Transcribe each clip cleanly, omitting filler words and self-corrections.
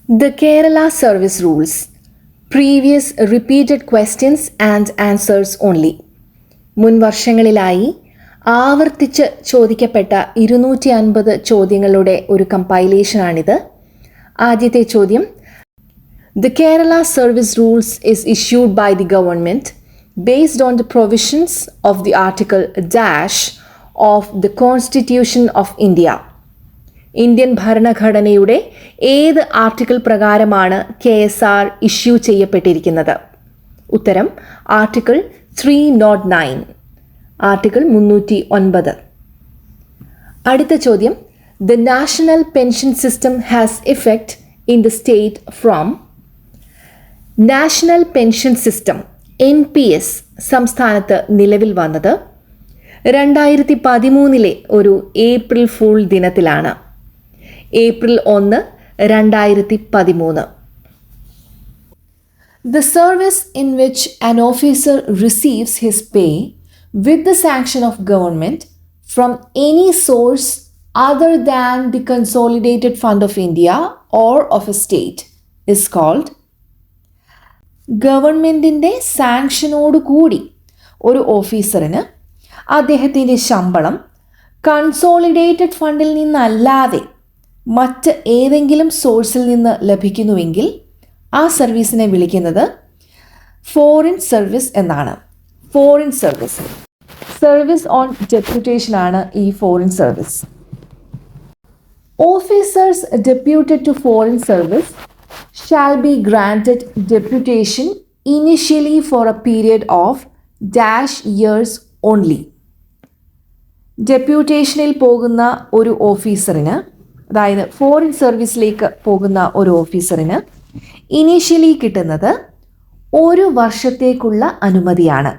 The Kerala Service Rules. Previous repeated questions and answers only. മുൻ വർഷങ്ങളിലായി ആവർത്തിച്ച് ചോദിക്കപ്പെട്ട 250 ചോദ്യങ്ങളുടെ ഒരു കമ്പൈലേഷനാണിത്. ആദ്യത്തെ ചോദ്യം: The Kerala Service Rules is issued by the government based on the provisions of the Article dash of the Constitution of India. Indian ഭരണഘടനയുടെ ഏത് article പ്രകാരമാണ് KSR issue ചെയ്യപ്പെട്ടിരിക്കുന്നത്? ഉത്തരം ആർട്ടിക്കിൾ 309. ആർട്ടിക്കിൾ 309. അടുത്ത ചോദ്യം: The National Pension System has effect in the state from. National pension system NPS സംസ്ഥാനത്ത് നിലവിൽ വന്നത് 2013 ഒരു ഏപ്രിൽ ഫൂൾ ദിനത്തിലാണ്. April 1, 2013. The service in which an officer receives his pay with the sanction of government from any source other than the Consolidated Fund of India or of a state is called. ഗവൺമെൻറ്റിൻ്റെ സാങ്ഷനോട് കൂടി ഒരു ഓഫീസറിന് അദ്ദേഹത്തിൻ്റെ ശമ്പളം consolidated ഫണ്ടിൽ നിന്നല്ലാതെ മറ്റ് ഏതെങ്കിലും സോഴ്സിൽ നിന്ന് ലഭിക്കുന്നുവെങ്കിൽ ആ സർവീസിനെ വിളിക്കുന്നത് ഫോറിൻ സർവീസ് എന്നാണ്. ഫോറിൻ സർവീസ്, സർവീസ് ഓൺ ഡെപ്യൂട്ടേഷനാണ് ഈ foreign service. Officers deputed to foreign service shall be granted deputation initially for a period of dash years only. ഡെപ്യൂട്ടേഷനിൽ പോകുന്ന ഒരു ഓഫീസറിന്, അതായത് ഫോറിൻ സർവീസിലേക്ക് പോകുന്ന ഒരു ഓഫീസറിന് ഇനീഷ്യലി കിട്ടുന്നത് 1 വർഷത്തേക്കുള്ള അനുമതിയാണ്.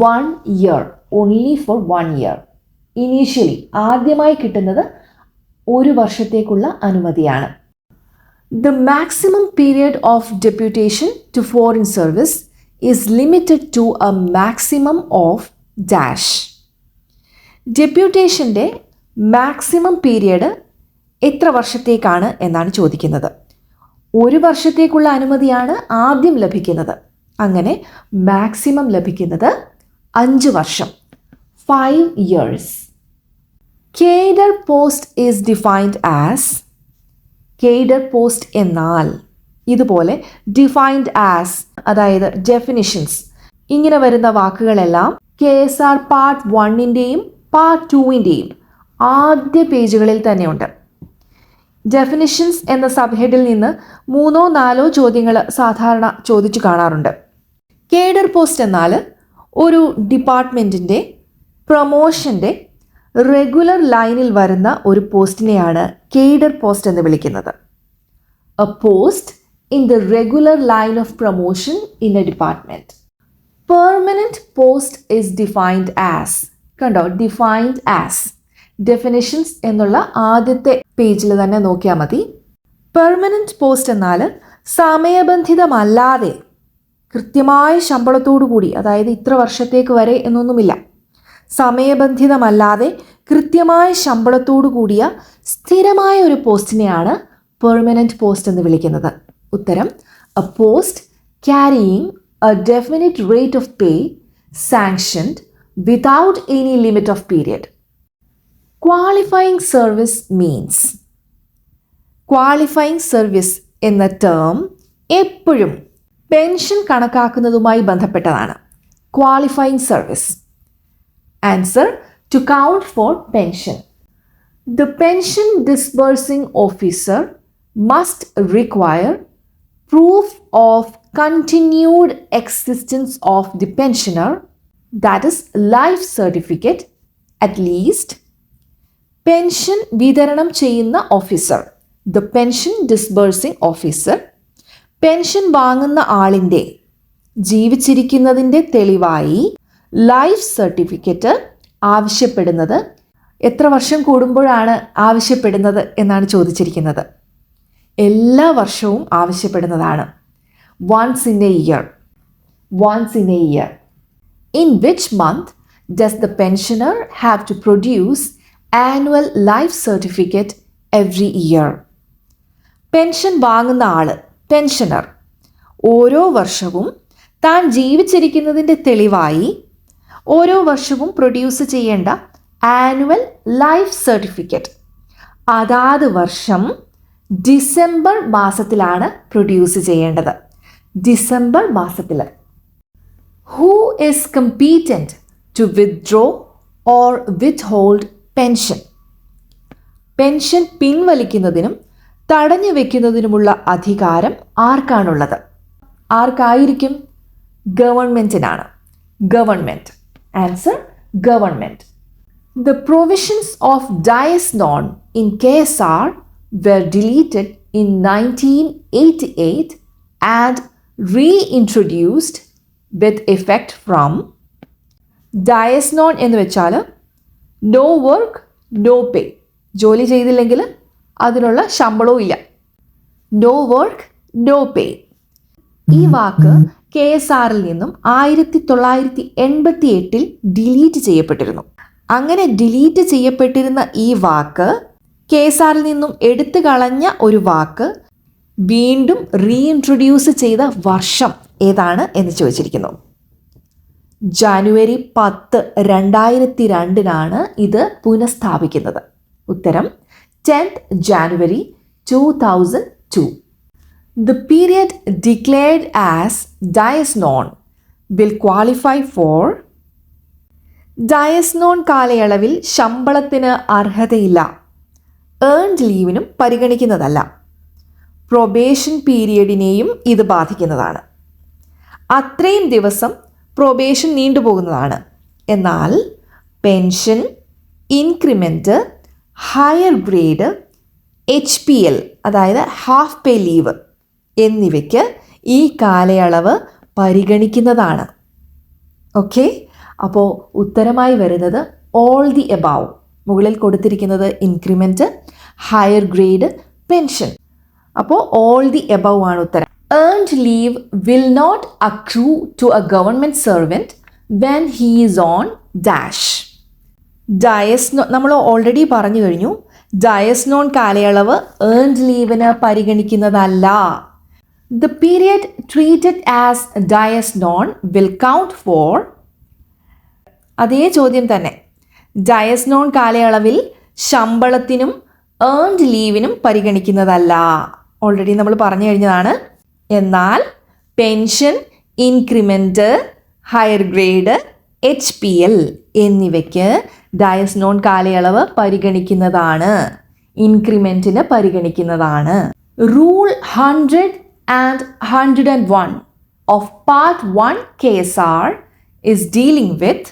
1 year, only for 1 year. Initially ആദ്യമായി കിട്ടുന്നത് 1 വർഷത്തേക്കുള്ള അനുമതിയാണ്. The maximum period of deputation to foreign service is limited to a maximum of dash. ഡെപ്യൂട്ടേഷൻ്റെ മാക്സിമം പീരിയഡ് എത്ര വർഷത്തേക്കാണ് എന്നാണ് ചോദിക്കുന്നത്. 1 വർഷത്തേക്കുള്ള അനുമതിയാണ് ആദ്യം ലഭിക്കുന്നത്. അങ്ങനെ മാക്സിമം ലഭിക്കുന്നത് 5 വർഷം, 5 years. Cadre post is defined as. Cadre post എന്നാൽ ഇതുപോലെ ഡിഫൈൻഡ് ആസ്, അതായത് ഡെഫിനിഷൻസ്, ഇങ്ങനെ വരുന്ന വാക്കുകളെല്ലാം KSR പാർട്ട് 1ൻ്റെയും പാർട്ട് 2ൻ്റെയും ആദ്യ പേജുകളിൽ തന്നെയുണ്ട്. ഡെഫിനിഷൻസ് എന്ന സബ് ഹെഡിൽ നിന്ന് 3-4 ചോദ്യങ്ങൾ സാധാരണ ചോദിച്ചു കാണാറുണ്ട്. കേഡർ പോസ്റ്റ് എന്നാൽ ഒരു ഡിപ്പാർട്ട്മെൻറ്റിൻ്റെ പ്രൊമോഷൻ്റെ റെഗുലർ ലൈനിൽ വരുന്ന ഒരു പോസ്റ്റിനെയാണ് കേഡർ പോസ്റ്റ് എന്ന് വിളിക്കുന്നത്. A post in the regular line of promotion in A department. Permanent post is defined as. കണ്ടോ, ഡിഫൈൻഡ് ആസ്. ഡെഫിനിഷൻസ് എന്നുള്ള ആദ്യത്തെ പേജിൽ തന്നെ നോക്കിയാൽ മതി. പെർമനൻറ്റ് പോസ്റ്റ് എന്നാൽ സമയബന്ധിതമല്ലാതെ കൃത്യമായ ശമ്പളത്തോടു കൂടി, അതായത് ഇത്ര വർഷത്തേക്ക് വരെ എന്നൊന്നുമില്ല, സമയബന്ധിതമല്ലാതെ കൃത്യമായ ശമ്പളത്തോടു കൂടിയ സ്ഥിരമായ ഒരു പോസ്റ്റിനെയാണ് പെർമനൻറ്റ് പോസ്റ്റ് എന്ന് വിളിക്കുന്നത്. ഉത്തരം A post carrying A definite rate of pay sanctioned without any limit of period. Qualifying service means. Qualifying service എന്ന ടേം എപ്പോഴും പെൻഷൻ കണക്കാക്കുന്നതുമായി ബന്ധപ്പെട്ടതാണ്. Qualifying service. Answer: to count for pension. The pension disbursing officer must require proof of continued existence of the pensioner, that is life certificate at least. Pension വിതരണം ചെയ്യുന്ന officer, the pension disbursing officer, pension വാങ്ങുന്ന ആളിൻ്റെ ജീവിച്ചിരിക്കുന്നതിൻ്റെ തെളിവായി life certificate ആവശ്യപ്പെടുന്നത് എത്ര വർഷം കൂടുമ്പോഴാണ് ആവശ്യപ്പെടുന്നത് എന്നാണ് ചോദിച്ചിരിക്കുന്നത്. എല്ലാ വർഷവും ആവശ്യപ്പെടുന്നതാണ്. once in a year. Once in a year. In which month does the pensioner have to produce annual life certificate every year? Pension വാങ്ങുന്ന ആൾ, പെൻഷനർ, ഓരോ വർഷവും താൻ ജീവിച്ചിരിക്കുന്നതിൻ്റെ തെളിവായി ഓരോ വർഷവും പ്രൊഡ്യൂസ് ചെയ്യേണ്ട ആനുവൽ ലൈഫ് സർട്ടിഫിക്കറ്റ് അതാത് വർഷം ഡിസംബർ മാസത്തിലാണ് പ്രൊഡ്യൂസ് ചെയ്യേണ്ടത്. ഡിസംബർ മാസത്തിൽ. Who is competent to withdraw or withhold pension? Pension പിൻവലിക്കുന്നതിനും തടഞ്ഞു വയ്ക്കുന്നതിനുമുള്ള അധികാരം ആർക്കാണുള്ളത്? ആർക്കായിരിക്കും? ഗവൺമെൻറ്റിനാണ്. Government. Answer government. The provisions of Dies Non in KSR were deleted in 1988 and reintroduced with effect from. Dies Non എന്ന് വെച്ചാൽ നോ വർക്ക് നോ പേ. ജോലി ചെയ്തില്ലെങ്കിൽ അതിനുള്ള ശമ്പളവും ഇല്ല. നോ വർക്ക് നോ പേ. ഈ വാക്ക് KSRൽ നിന്നും 1988 ഡിലീറ്റ് ചെയ്യപ്പെട്ടിരുന്നു. അങ്ങനെ ഡിലീറ്റ് ചെയ്യപ്പെട്ടിരുന്ന ഈ വാക്ക്, KSRൽ നിന്നും എടുത്തു കളഞ്ഞ ഒരു വാക്ക് വീണ്ടും റീഇൻട്രൊഡ്യൂസ് ചെയ്ത വർഷം ഏതാണ് എന്ന് ചോദിച്ചിരിക്കുന്നു. ജനുവരി 10, 2002 ഇത് പുനഃസ്ഥാപിക്കുന്നത്. ഉത്തരം 10th January 2002. The period declared as Dies Non will qualify for. Dies non കാലയളവിൽ ശമ്പളത്തിന് അർഹതയില്ല, ഏൺഡ് ലീവിനും പരിഗണിക്കുന്നതല്ല. പ്രൊബേഷൻ പീരിയഡിനെയും ഇത് ബാധിക്കുന്നതാണ്. അത്രയും ദിവസം പ്രൊബേഷൻ നീണ്ടുപോകുന്നതാണ്. എന്നാൽ pension, increment, higher grade, HPL അതായത് ഹാഫ് പേ ലീവ് എന്നിവയ്ക്ക് ഈ കാലയളവ് പരിഗണിക്കുന്നതാണ്. ഓക്കെ, അപ്പോൾ ഉത്തരമായി വരുന്നത് ഓൾ ദി എബവ്. മുകളിൽ കൊടുത്തിരിക്കുന്നത് ഇൻക്രിമെൻറ്റ്, ഹയർ ഗ്രേഡ്, പെൻഷൻ. അപ്പോൾ ഓൾ ദി എബവ് ആണ് ഉത്തരം. Earned leave will not accrue to a government servant when he is on dash. Dies നമ്മൾ ഓൾറെഡി പറഞ്ഞു കഴിഞ്ഞു. ഡയസ് നോൺ കാലയളവ് ഏൺഡ് ലീവിന് പരിഗണിക്കുന്നതല്ല. The period treated as Dies Non will count for. അതേ ചോദ്യം തന്നെ. ഡയസ് നോൺ കാലയളവിൽ ശമ്പളത്തിനും ഏൺഡ് ലീവിനും പരിഗണിക്കുന്നതല്ല. ഓൾറെഡി നമ്മൾ പറഞ്ഞു കഴിഞ്ഞതാണ്. എന്നാൽ pension, increment, higher grade, HPL എന്നിവയ്ക്ക് ഡയസ് നോൺ കാലയളവ് പരിഗണിക്കുന്നതാണ്. ഇൻക്രിമെൻറ്റിന് പരിഗണിക്കുന്നതാണ്. Rule 100 and 101 of Part 1 KSR is dealing with.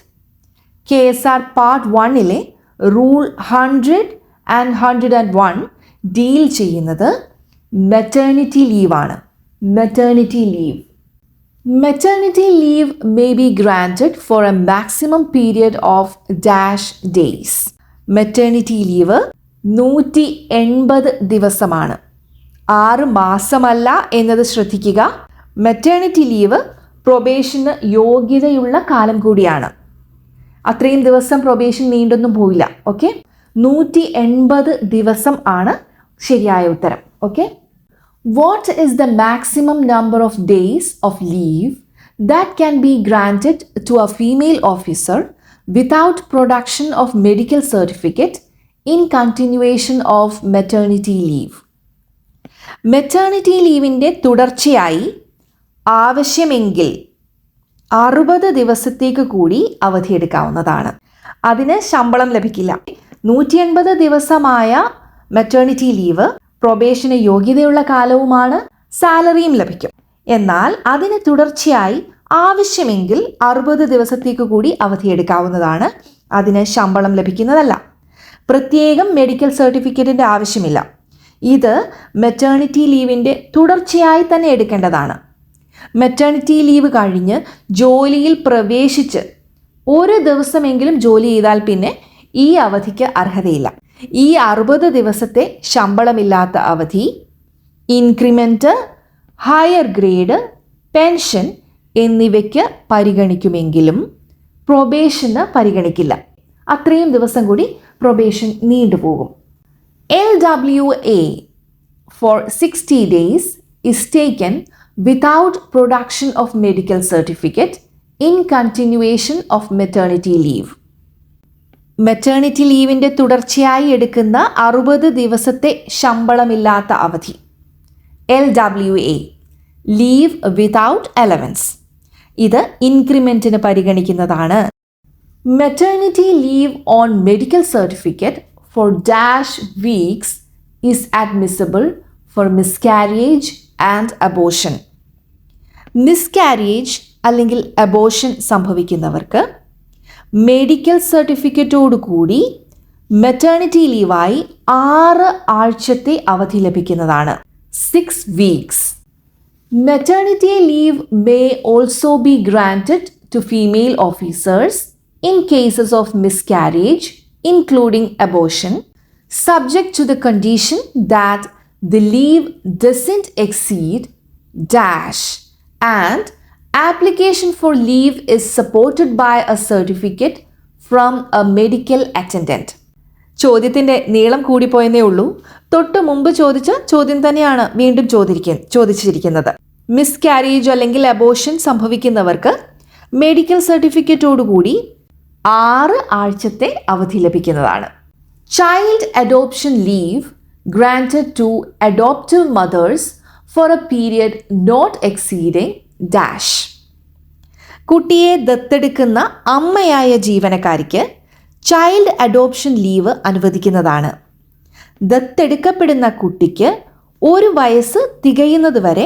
KSR Part 1-ലെ റൂൾ 100 and 101 ഡീൽ ചെയ്യുന്നത് മെറ്റേണിറ്റി ലീവാണ്. Maternity leave. Maternity leave may be granted for a maximum period of dash days. Maternity leave 180 ദിവസമാണ്. 6 മാസമല്ല എന്നത് ശ്രദ്ധിക്കുക. മെറ്റേണിറ്റി ലീവ് പ്രൊബേഷന് യോഗ്യതയുള്ള കാലം കൂടിയാണ്. അത്രയും ദിവസം പ്രൊബേഷൻ നീണ്ടൊന്നും പോയില്ല. ഓക്കെ, 180 ദിവസം ആണ് ശരിയായ ഉത്തരം. Okay, what is the maximum number of days of leave that can be granted to a female officer without production of medical certificate in continuation of maternity leave? Maternity ലീവിൻ്റെ തുടർച്ചയായി ആവശ്യമെങ്കിൽ 60 ദിവസത്തേക്ക് കൂടി അവധിയെടുക്കാവുന്നതാണ്. അതിന് ശമ്പളം ലഭിക്കില്ല. 180 ദിവസമായ മെറ്റേണിറ്റി ലീവ് പ്രൊബേഷന് യോഗ്യതയുള്ള കാലവുമാണ്, സാലറിയും ലഭിക്കും. എന്നാൽ അതിന് തുടർച്ചയായി ആവശ്യമെങ്കിൽ 60 ദിവസത്തേക്ക് കൂടി അവധിയെടുക്കാവുന്നതാണ്. അതിന് ശമ്പളം ലഭിക്കുന്നതല്ല. പ്രത്യേകം മെഡിക്കൽ സർട്ടിഫിക്കറ്റിൻ്റെ ആവശ്യമില്ല. ഇത് മെറ്റേണിറ്റി ലീവിൻ്റെ തുടർച്ചയായി തന്നെ എടുക്കേണ്ടതാണ്. മെറ്റേണിറ്റി ലീവ് കഴിഞ്ഞ് ജോലിയിൽ പ്രവേശിച്ച് 1 ദിവസമെങ്കിലും ജോലി ചെയ്താൽ പിന്നെ ഈ അവധിക്ക് അർഹതയില്ല. ഈ 60 ദിവസത്തെ ശമ്പളമില്ലാത്ത അവധി ഇൻക്രിമെൻറ്റ്, ഹയർ ഗ്രേഡ്, പെൻഷൻ എന്നിവയ്ക്ക് പരിഗണിക്കുമെങ്കിലും പ്രൊബേഷന് പരിഗണിക്കില്ല. അത്രയും ദിവസം കൂടി probation നീണ്ടുപോകും. LWA for 60 days is taken without production of medical certificate in continuation of maternity leave. Maternity ലീവിൻ്റെ തുടർച്ചയായി എടുക്കുന്ന 60 ദിവസത്തെ ശമ്പളമില്ലാത്ത അവധി, LWA, ലീവ് വിതൗട്ട് അലവൻസ്. ഇത് ഇൻക്രിമെൻറ്റിന് പരിഗണിക്കുന്നതാണ്. Maternity leave on medical certificate for dash weeks is admissible for miscarriage and abortion. Miscarriage അല്ലെങ്കിൽ abortion സംഭവിക്കുന്നവർക്ക് medical സർട്ടിഫിക്കറ്റോടു കൂടി മെറ്റേണിറ്റി ലീവായി 6 ആഴ്ചത്തെ അവധി ലഭിക്കുന്നതാണ്, 6 weeks. Maternity leave may also be granted to female officers in cases of miscarriage, including abortion, subject to the condition that the leave doesn't exceed dash and application for leave is supported by a certificate from a medical attendant. ചോദ്യത്തിൻ്റെ നീളം കൂടിപ്പോയെന്നേ ഉള്ളൂ. തൊട്ട് മുമ്പ് ചോദിച്ച ചോദ്യം തന്നെയാണ് വീണ്ടും ചോദിച്ചിരിക്കുന്നത്. മിസ്കാരേജ് അല്ലെങ്കിൽ അബോഷൻ സംഭവിക്കുന്നവർക്ക് മെഡിക്കൽ സർട്ടിഫിക്കറ്റോടുകൂടി 6 ആഴ്ചത്തെ അവധി ലഭിക്കുന്നതാണ്. Child adoption leave granted to adoptive mothers for a period not exceeding dash. കുട്ടിയെ ദത്തെടുക്കുന്ന അമ്മയായ ജീവനക്കാരിക്ക് ചൈൽഡ് അഡോപ്ഷൻ ലീവ് അനുവദിക്കുന്നതാണ്. ദത്തെടുക്കപ്പെടുന്ന കുട്ടിക്ക് 1 വയസ്സ് തികയുന്നതുവരെ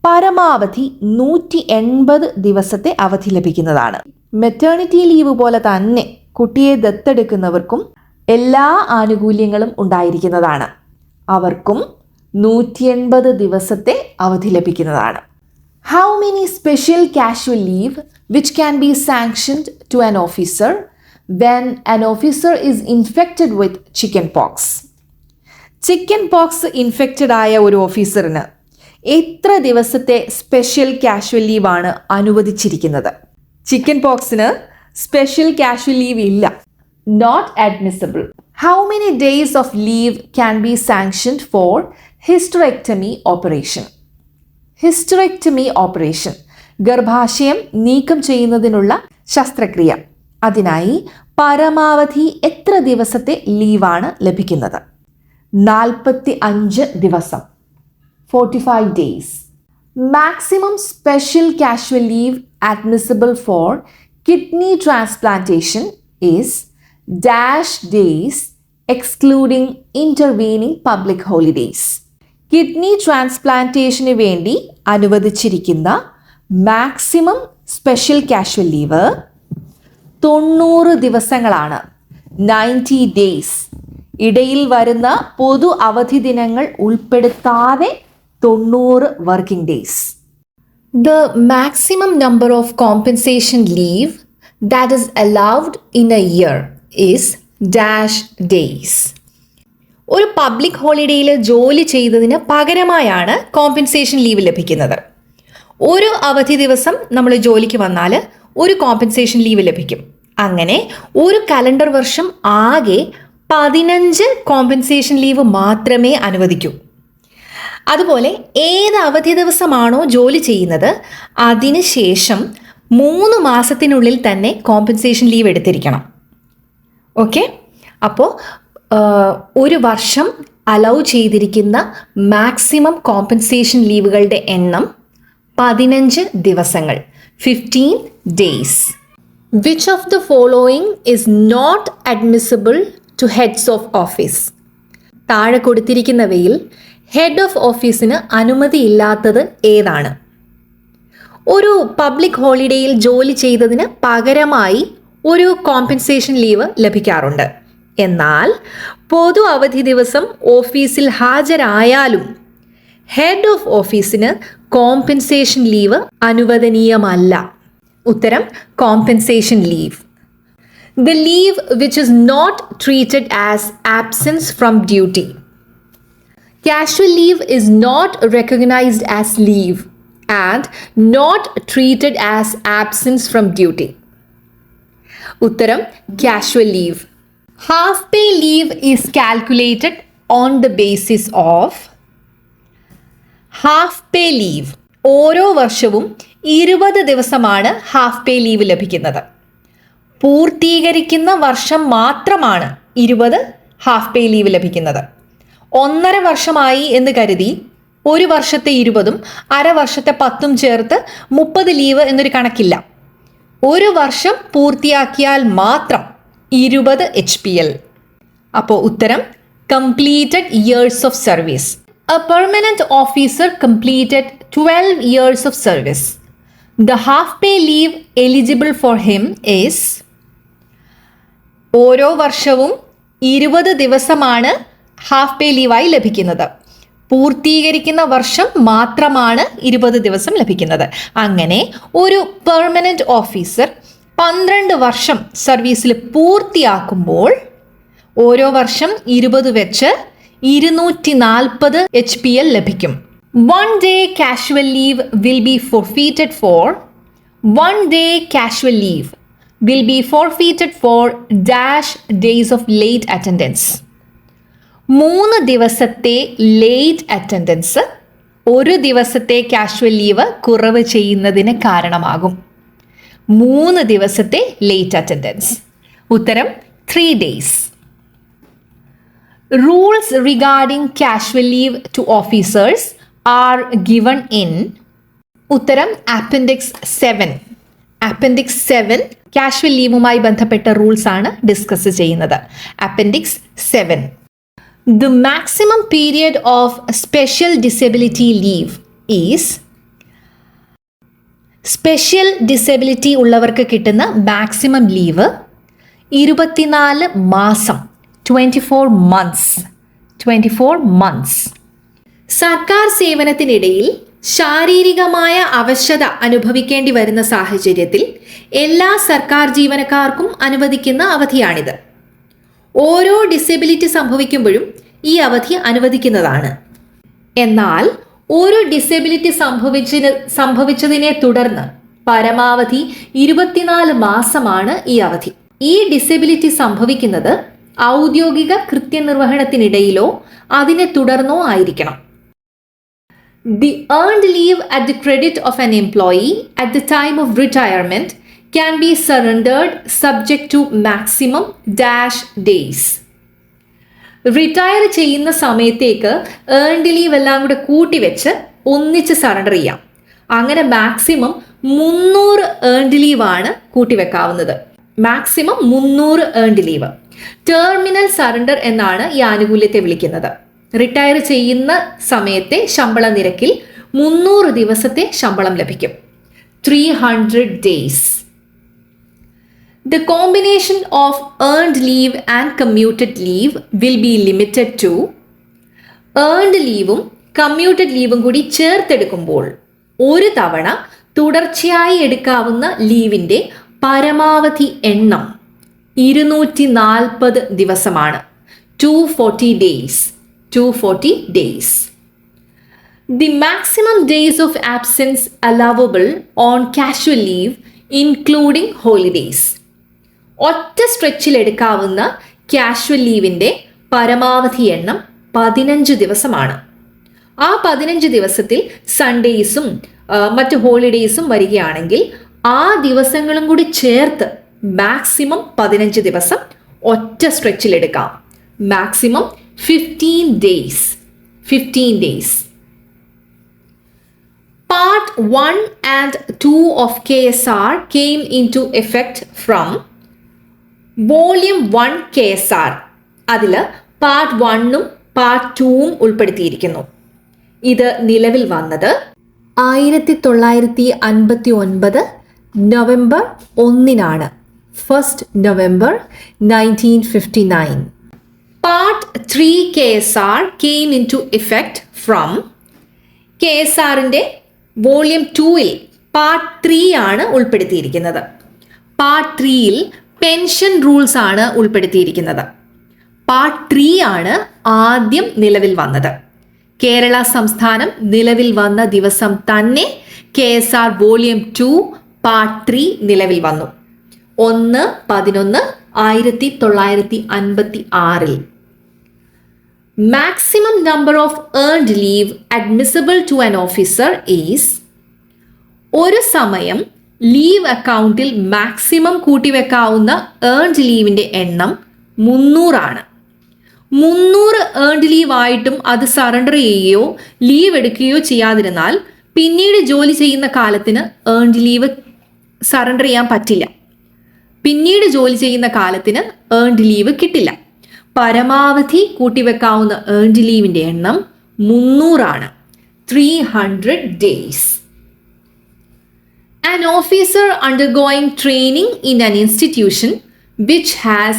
പരമാവധി 180 ദിവസത്തെ അവധി ലഭിക്കുന്നതാണ്. മെറ്റേണിറ്റി ലീവ് പോലെ തന്നെ കുട്ടിയെ ദത്തെടുക്കുന്നവർക്കും എല്ലാ ആനുകൂല്യങ്ങളും ഉണ്ടായിരിക്കുന്നതാണ്. അവർക്കും 180 ദിവസത്തെ അവധി ലഭിക്കുന്നതാണ്. How many special casual leave which can be sanctioned to an officer when an officer is infected with chicken pox? Chicken pox infected ആയ ഒരു ഓഫീസറിന് എത്ര ദിവസത്തെ സ്പെഷ്യൽ കാഷ്വൽ ലീവാണ് അനുവദിച്ചിരിക്കുന്നത്? ചിക്കൻ പോക്സിന് സ്പെഷ്യൽ കാഷ്വൽ ലീവ് ഇല്ല, not admissible. How many days of leave can be sanctioned for hysterectomy operation? Hysterectomy operation, ഗർഭാശയം നീക്കം ചെയ്യുന്നതിനുള്ള ശസ്ത്രക്രിയ. അതിനായി പരമാവധി എത്ര ദിവസത്തെ ലീവാണ് ലഭിക്കുന്നത്? 45 ദിവസം, 45 days. Maximum special casual leave admissible for kidney transplantation is dash days excluding intervening public holidays. Kidney ട്രാൻസ്പ്ലാന്റേഷന് വേണ്ടി അനുവദിച്ചിരിക്കുന്ന മാക്സിമം സ്പെഷ്യൽ കാഷ്വൽ ലീവ് 90 ദിവസങ്ങളാണ്, 90 days. ഇടയിൽ വരുന്ന പൊതു അവധി ദിനങ്ങൾ ഉൾപ്പെടുത്താതെ 90 working days. The maximum number of compensation leave that is allowed in a year is dash days. ഒരു പബ്ലിക് ഹോളിഡേയിൽ ജോലി ചെയ്തതിന് പകരമായാണ് കോമ്പൻസേഷൻ ലീവ് ലഭിക്കുന്നത്. ഒരു അവധി ദിവസം നമ്മൾ ജോലിക്ക് വന്നാൽ ഒരു കോമ്പൻസേഷൻ ലീവ് ലഭിക്കും. അങ്ങനെ ഒരു കലണ്ടർ വർഷം ആകെ 15 കോമ്പൻസേഷൻ ലീവ് മാത്രമേ അനുവദിക്കൂ. അതുപോലെ ഏത് അവധി ദിവസമാണോ ജോലി ചെയ്യുന്നത് അതിന് ശേഷം 3 മാസത്തിനുള്ളിൽ തന്നെ കോമ്പൻസേഷൻ ലീവ് എടുത്തിരിക്കണം. ഓക്കെ, അപ്പോൾ ഒരു വർഷം അലൗ ചെയ്തിരിക്കുന്ന മാക്സിമം കോമ്പൻസേഷൻ ലീവുകളുടെ എണ്ണം 15 ദിവസങ്ങൾ, 15 days. Which of the following is not admissible to heads of office? താഴെ കൊടുത്തിരിക്കുന്നവയിൽ ഹെഡ് ഓഫ് ഓഫീസിന് അനുമതിയില്ലാത്തത് ഏതാണ്? ഒരു പബ്ലിക് ഹോളിഡേയിൽ ജോലി ചെയ്തതിന് പകരമായി ഒരു കോമ്പൻസേഷൻ ലീവ് ലഭിക്കാറുണ്ട്. എന്നാൽ പൊതു അവധി ദിവസം ഓഫീസിൽ ഹാജരായാലും ഹെഡ് ഓഫ് ഓഫീസിന് കോമ്പൻസേഷൻ ലീവ് അനുവദനീയമല്ല. ഉത്തരം compensation leave. The leave which is not treated as absence from duty. Casual leave is not recognized as leave and not treated as absence from duty. Uttaram casual leave. Half pay leave is calculated on the basis of half pay leave. ഓരോ വർഷവും 20 ദിവസമാണ് half pay leave ലഭിക്കുന്നത്. പൂർത്തീകരിക്കുന്ന വർഷം മാത്രമാണ് 20 half pay leave ലഭിക്കുന്നത്. 1.5 വർഷമായി എന്ന് കരുതി ഒരു വർഷത്തെ 20ഉം അര വർഷത്തെ 10ഉം ചേർത്ത് 30 ലീവ് എന്നൊരു കണക്കില്ല. ഒരു വർഷം പൂർത്തിയാക്കിയാൽ മാത്രം 20 HPL. അപ്പോൾ ഉത്തരം completed years of service. A permanent officer completed 12 years of service. The half pay leave eligible for him is. ഓരോ വർഷവും 20 ദിവസമാണ് ഹാഫ് പേ ലീവായി ലഭിക്കുന്നത്. പൂർത്തീകരിക്കുന്ന വർഷം മാത്രമാണ് 20 ദിവസം ലഭിക്കുന്നത്. അങ്ങനെ ഒരു പെർമനന്റ് ഓഫീസർ 12 വർഷം സർവീസിൽ പൂർത്തിയാക്കുമ്പോൾ ഓരോ വർഷം 20 വെച്ച് 240 HPL ലഭിക്കും. 1 day casual leave will be forfeited for. 1 day casual leave will be forfeited for dash days of late attendance. 3 ദിവസത്തെ ലേറ്റ് അറ്റൻഡൻസ് ഒരു ദിവസത്തെ കാഷ്വൽ ലീവ് കുറവ് ചെയ്യുന്നതിന് കാരണമാകും. 3 ദിവസത്തെ ലേറ്റ് അറ്റൻഡൻസ്. ഉത്തരം 3 days. Rules regarding casual leave to officers are given in. ഉത്തരം appendix 7. Appendix 7 casual ലീവുമായി ബന്ധപ്പെട്ട റൂൾസ് ആണ് ഡിസ്കസ് ചെയ്യുന്നത്. Appendix 7. The maximum period of special disability leave is. Special disability ഉള്ളവർക്ക് കിട്ടുന്ന മാക്സിമം ലീവ് 24 മാസം, 24 months. 24 months. സർക്കാർ സേവനത്തിനിടയിൽ ശാരീരികമായ അവശത അനുഭവിക്കേണ്ടി വരുന്ന സാഹചര്യത്തിൽ എല്ലാ സർക്കാർ ജീവനക്കാർക്കും അനുവദിക്കുന്ന അവധിയാണിത്. ഓരോ ഡിസബിലിറ്റി സംഭവിക്കുമ്പോഴും ഈ അവധി അനുവദിക്കുന്നതാണ്. എന്നാൽ ഒരു ഡിസബിലിറ്റി സംഭവിച്ചതിനെ തുടർന്ന് പരമാവധി 24 മാസമാണ് ഈ അവധി. ഈ ഡിസബിലിറ്റി സംഭവിക്കുന്നത് ഔദ്യോഗിക കൃത്യനിർവഹണത്തിനിടയിലോ അതിനെ തുടർന്നോ ആയിരിക്കണം. The earned leave at the credit of an employee at the time of retirement can be surrendered subject to maximum dash days. Retire ചെയ്യുന്ന സമയത്തേക്ക് ഏൺഡ് ലീവ് എല്ലാം കൂടെ കൂട്ടിവെച്ച് ഒന്നിച്ച് സറണ്ടർ ചെയ്യാം. അങ്ങനെ മാക്സിമം 300 ഏൺഡ് ലീവാണ് കൂട്ടിവെക്കാവുന്നത്. Maximum 300 earned leave. Terminal surrender എന്നാണ് ഈ ആനുകൂല്യത്തെ വിളിക്കുന്നത്. റിട്ടയർ ചെയ്യുന്ന സമയത്തെ ശമ്പള നിരക്കിൽ 300 ദിവസത്തെ ശമ്പളം ലഭിക്കും. 300 days. The combination of earned leave and commuted leave will be limited to. earned leaveും commuted leaveും കൂടി ചേർത്തെടുക്കുമ്പോൾ ഒരു തവണ തുടർച്ചയായി എടുക്കാവുന്ന ലീവിൻ്റെ പരമാവധി എണ്ണം 240 ദിവസമാണ്. 240 days. 240 days. The maximum days of absence allowable on casual leave including holidays. ഒറ്റ സ്ട്രെച്ചിൽ എടുക്കാവുന്ന കാഷ്വൽ ലീവിൻ്റെ പരമാവധി എണ്ണം 15 ദിവസമാണ്. ആ 15 ദിവസത്തിൽ സൺഡേയ്സും മറ്റ് ഹോളിഡേയ്സും വരികയാണെങ്കിൽ ആ ദിവസങ്ങളും കൂടി ചേർത്ത് മാക്സിമം 15 ദിവസം ഒറ്റ സ്ട്രെച്ചിൽ എടുക്കാം. Maximum 15 days. 15 days. Part 1 and 2 of KSR came into effect from. Volume 1 KSR അതിൽ പാർട്ട് 1ഉം പാർട്ട് 2ഉം ഉൾപ്പെടുത്തിയിരിക്കുന്നു. ഇത് നിലവിൽ വന്നത് 1959 November 1 1 November 1959. Part 3 KSR came into effect from. KSRന്റെ വോള്യൂം 2ൽ പാർട്ട് 3 ആണ് ഉൾപ്പെടുത്തിയിരിക്കുന്നത്. പാർട്ട് 3ൽ പെൻഷൻ റൂൾസ് ആണ് ഉൾപ്പെടുത്തിയിരിക്കുന്നത്. പാർട്ട് 3 ആണ് ആദ്യം നിലവിൽ വന്നത്. കേരള സംസ്ഥാനം നിലവിൽ വന്ന ദിവസം തന്നെ KSR വോള്യൂം 2 പാർട്ട് 3 നിലവിൽ വന്നു. 1/11/1956. maximum number of earned leave admissible to an officer is ഒരു സമയം ലീവ് അക്കൗണ്ടിൽ മാക്സിമം കൂട്ടിവെക്കാവുന്ന ഏൺഡ് ലീവിൻ്റെ എണ്ണം 300 ആണ്. 300 ഏൺഡ് ലീവ് ആയിട്ടും അത് സറണ്ടർ ചെയ്യുകയോ ലീവ് എടുക്കുകയോ ചെയ്യാതിരുന്നാൽ പിന്നീട് ജോലി ചെയ്യുന്ന കാലത്തിന് ഏൺഡ് ലീവ് സറണ്ടർ ചെയ്യാൻ പറ്റില്ല. പിന്നീട് ജോലി ചെയ്യുന്ന കാലത്തിന് ഏൺഡ് ലീവ് കിട്ടില്ല. പരമാവധി കൂട്ടിവെക്കാവുന്ന ഏൺഡ് ലീവിൻ്റെ എണ്ണം 300 ആണ്, 300 days. An officer undergoing training in an institution which has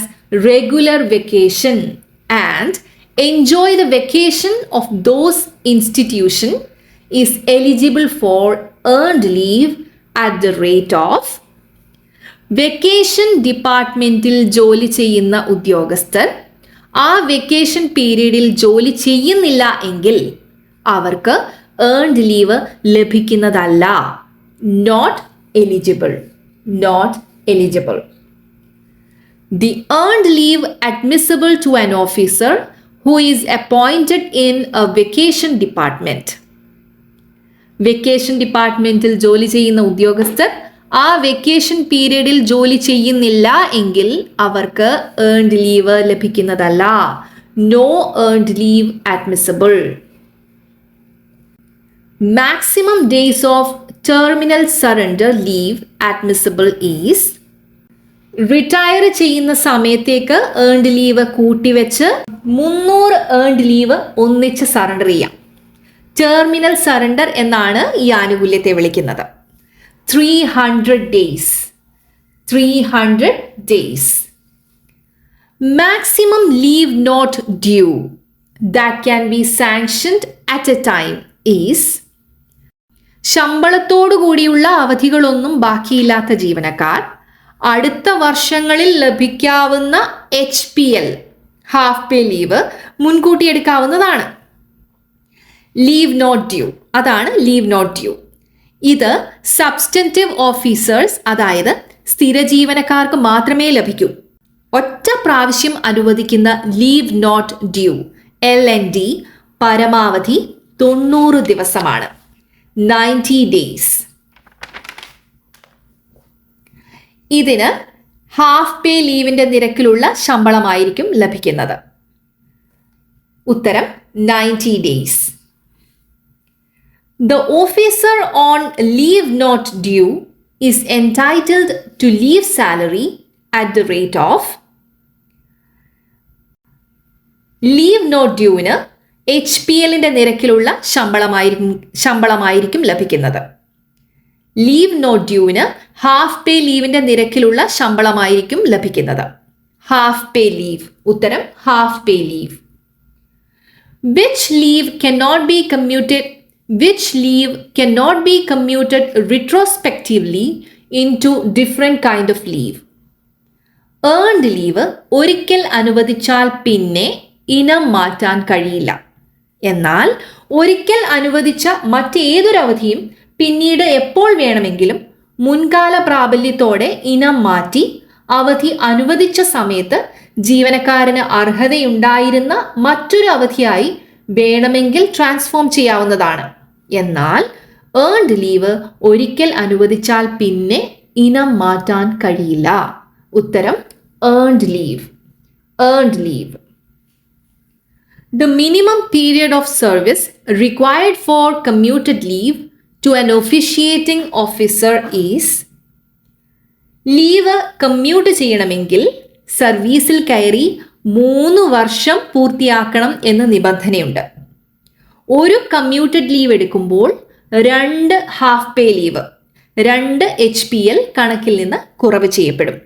regular vacation and enjoy the vacation of those institution is eligible for earned leave at the rate of vacation ഡിപ്പാർട്ട്മെൻറ്റിൽ ജോലി ചെയ്യുന്ന ഉദ്യോഗസ്ഥർ ആ vacation പീരീഡിൽ ജോലി ചെയ്യുന്നില്ല എങ്കിൽ അവർക്ക് ഏൺഡ് ലീവ് ലഭിക്കുന്നതല്ല. Not eligible, not eligible. The earned leave admissible to an officer who is appointed in a vacation department. Vacation ഡിപ്പാർട്ട്മെൻറ്റിൽ ജോലി ചെയ്യുന്ന ഉദ്യോഗസ്ഥർ ആ വെക്കേഷൻ പീരീഡിൽ ജോലി ചെയ്യുന്നില്ല എങ്കിൽ അവർക്ക് ഏൺഡ് ലീവ് ലഭിക്കുന്നതല്ല. No earned leave admissible. Maximum days of terminal surrender leave admissible is retire ചെയ്യുന്ന സമയത്തേക്ക് ഏൺഡ് ലീവ് കൂട്ടിവെച്ച് 300 ഏൺഡ് ലീവ് ഒന്നിച്ച് സറണ്ടർ ചെയ്യാം. ടെർമിനൽ സറണ്ടർ എന്നാണ് ഈ ആനുകൂല്യത്തെ വിളിക്കുന്നത്. 300 days. 300 days. Maximum leave not due that can be sanctioned at a time is ശമ്പളത്തോടു കൂടിയുള്ള അവധികളൊന്നും ബാക്കിയില്ലാത്ത ജീവനക്കാർ അടുത്ത വർഷങ്ങളിൽ ലഭിക്കാവുന്ന HPL ഹാഫ് പേ ലീവ് മുൻകൂട്ടി എടുക്കാവുന്നതാണ്. ലീവ് നോട്ട് ഡ്യൂ, അതാണ് ലീവ് നോട്ട് ഡ്യൂ. ഇത് സബ്സ്റ്റൻറ്റീവ് ഓഫീസേഴ്സ്, അതായത് സ്ഥിര ജീവനക്കാർക്ക് മാത്രമേ ലഭിക്കൂ. ഒറ്റ പ്രാവശ്യം അനുവദിക്കുന്ന ലീവ് നോട്ട് ഡ്യൂ LND പരമാവധി 90 ദിവസമാണ്, 90 days. ഇതിന് ഹാഫ് പേ ലീവിൻ്റെ നിരക്കിലുള്ള ശമ്പളമായിരിക്കും ലഭിക്കുന്നത്. ഉത്തരം 90 days. The officer on leave not due is entitled to leave salary at the rate of leave not dueന് HPLൻ്റെ നിരക്കിലുള്ള ശമ്പളമായിരിക്കും ലഭിക്കുന്നത്. ലീവ് നോട്ട് ഡ്യൂവിന് ഹാഫ് പേ ലീവിൻ്റെ നിരക്കിലുള്ള ശമ്പളമായിരിക്കും ലഭിക്കുന്നത്. Half pay leave. ഉത്തരം half pay leave. Which leave cannot be commuted retrospectively into different kind of leave. Earned leave ഒരിക്കൽ അനുവദിച്ചാൽ പിന്നെ ഇനം മാറ്റാൻ കഴിയില്ല. എന്നാൽ ഒരിക്കൽ അനുവദിച്ച മറ്റേതൊരു അവധിയും പിന്നീട് എപ്പോൾ വേണമെങ്കിലും മുൻകാല പ്രാബല്യത്തോടെ ഇനം മാറ്റി അവധി അനുവദിച്ച സമയത്ത് ജീവനക്കാരന് അർഹതയുണ്ടായിരുന്ന മറ്റൊരു അവധിയായി വേണമെങ്കിൽ ട്രാൻസ്ഫോം ചെയ്യാവുന്നതാണ്. എന്നാൽ ഏൺഡ് ലീവ് ഒരിക്കൽ അനുവദിച്ചാൽ പിന്നെ ഇനം മാറ്റാൻ കഴിയില്ല. ഉത്തരം earned leave. Earned leave. The minimum period of service required for commuted leave to an officiating officer is leave commute ചെയ്യണമെങ്കിൽ സർവീസിൽ കയറി 3 വർഷം പൂർത്തിയാക്കണം എന്ന നിബന്ധനയുണ്ട്. ഒരു കമ്മ്യൂട്ടഡ് ലീവ് എടുക്കുമ്പോൾ 2 ഹാഫ് പേ ലീവ്, 2 HPL കണക്കിൽ നിന്ന് കുറവ് ചെയ്യപ്പെടും.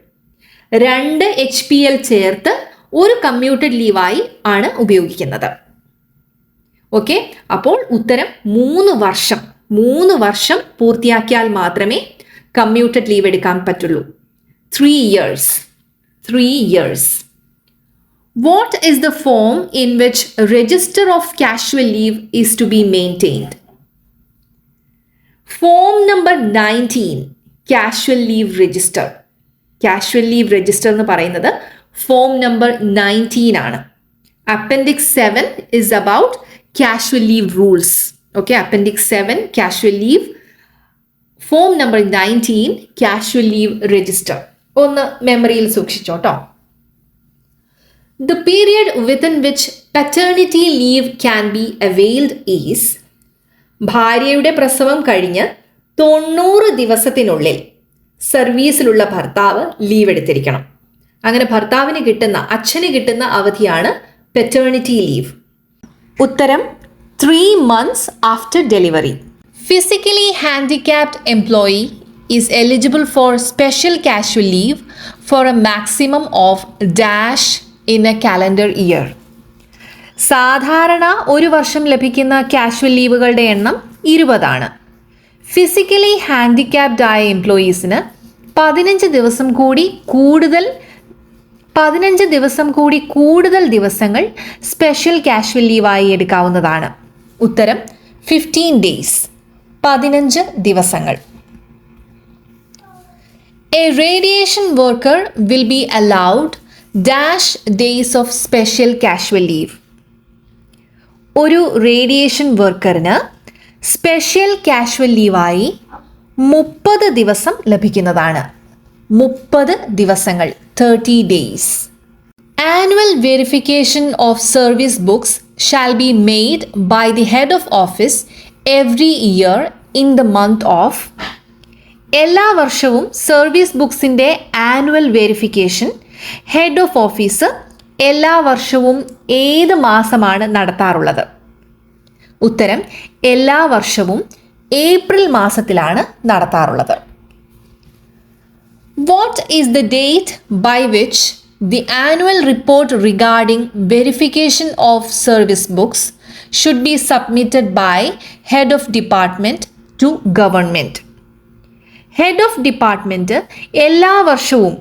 2 HPL ചേർത്ത് ഒരു കമ്മ്യൂട്ടഡ് ലീവായി ആണ് ഉപയോഗിക്കുന്നത്. ഓക്കെ, അപ്പോൾ ഉത്തരം 3 വർഷം പൂർത്തിയാക്കിയാൽ മാത്രമേ കമ്മ്യൂട്ടഡ് ലീവ് എടുക്കാൻ പറ്റുള്ളൂ. 3 years. 3 years. What is the form in which a register of casual leave is to be maintained? Form number 19, casual leave register. Casual leave register എന്ന് പറയുന്നത് ഫോം നമ്പർ 19 ആണ്. Appendix 7 is about casual leave rules. Okay, Appendix 7, casual leave. Form number 19, casual leave register. ഒന്ന് മെമ്മറിയിൽ സൂക്ഷിച്ചോട്ടോ. The period within which paternity leave can be availed is ഭാര്യയുടെ പ്രസവം കഴിഞ്ഞ് 90 ദിവസത്തിനുള്ളിൽ സർവീസിലുള്ള ഭർത്താവ് ലീവ് എടുത്തിരിക്കണം. അങ്ങനെ ഭർത്താവിന് കിട്ടുന്ന, അച്ഛന് കിട്ടുന്ന അവധിയാണ് പെറ്റേണിറ്റി ലീവ്. ഉത്തരം 3 months after delivery. Physically handicapped employee is eligible for special casual leave for a maximum of dash in a calendar year. സാധാരണ ഒരു വർഷം ലഭിക്കുന്ന കാഷ്വൽ ലീവുകളുടെ എണ്ണം 20 ആണ്. ഫിസിക്കലി ഹാൻഡിക്യാപ്ഡ് ആയ എംപ്ലോയീസിന് 15 ദിവസം കൂടി കൂടുതൽ ദിവസങ്ങൾ സ്പെഷ്യൽ കാഷ്വൽ ലീവായി എടുക്കാവുന്നതാണ്. ഉത്തരം 15 days, 15 ദിവസങ്ങൾ. A radiation worker will be allowed dash days of special casual leave. ഒരു റേഡിയേഷൻ വർക്കറിന് സ്പെഷ്യൽ കാഷ്വൽ ലീവായി 30 ദിവസം ലഭിക്കുന്നതാണ്. 30 ദിവസങ്ങൾ, 30 days. Annual verification of service books shall be made by the head of office every year in the month of. എല്ലാ വർഷവും service ബുക്സിൻ്റെ annual verification head of office എല്ലാ വർഷവും ഏത് മാസമാണ് നടത്താറുള്ളത്? ഉത്തരം എല്ലാ വർഷവും ഏപ്രിൽ മാസത്തിലാണ് നടത്താറുള്ളത്. What is the date by which the annual report regarding verification of service books should be submitted by head of department to government? Head of department എല്ലാ വർഷവും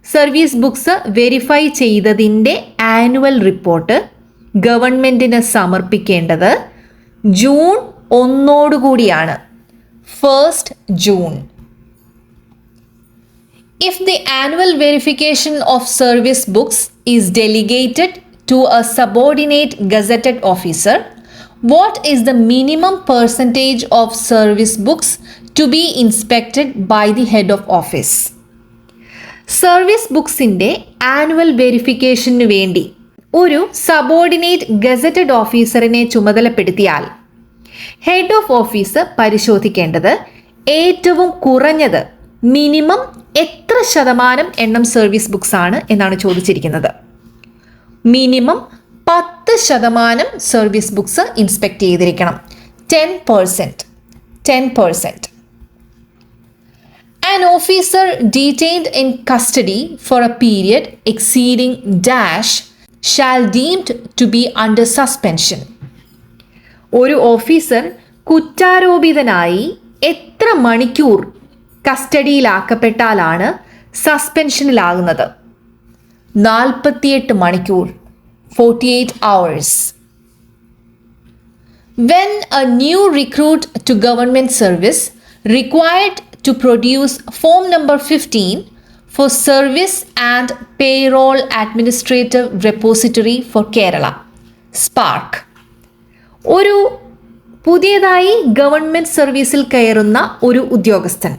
സർവീസ് ബുക്സ് വെരിഫൈ ചെയ്തതിൻ്റെ ആനുവൽ റിപ്പോർട്ട് ഗവൺമെൻറ്റിന് സമർപ്പിക്കേണ്ടത് June 1 1 June. If the annual verification of service books is delegated to a subordinate gazetted officer, what is the minimum percentage of service books to be inspected by the head of office? Service ബുക്സിൻ്റെ annual വെരിഫിക്കേഷന് വേണ്ടി ഒരു subordinate gazetted ഓഫീസറിനെ ചുമതലപ്പെടുത്തിയാൽ head of office പരിശോധിക്കേണ്ടത് ഏറ്റവും കുറഞ്ഞത് minimum എത്ര ശതമാനം എണ്ണം സർവീസ് ബുക്സ് ആണ് എന്നാണ് ചോദിച്ചിരിക്കുന്നത്. മിനിമം 10% സർവീസ് ബുക്സ് ഇൻസ്പെക്ട് ചെയ്തിരിക്കണം. 10%. An officer detained in custody for a period exceeding dash shall deemed to be under suspension. ഒരു ഓഫീസർ കുറ്റാരോപിതനായി എത്ര മണിക്കൂർ കസ്റ്റഡിയിലാക്കപ്പെട്ടാലാണ് സസ്പെൻഷനിലാകുന്നത്? 48 മണിക്കൂർ, 48 hours. When a new recruit to government service required to produce form number 15 for service and payroll administrative repository for Kerala, SPARK. ഒരു പുതിയതായി government സർവീസിൽ കയറുന്ന ഒരു ഉദ്യോഗസ്ഥൻ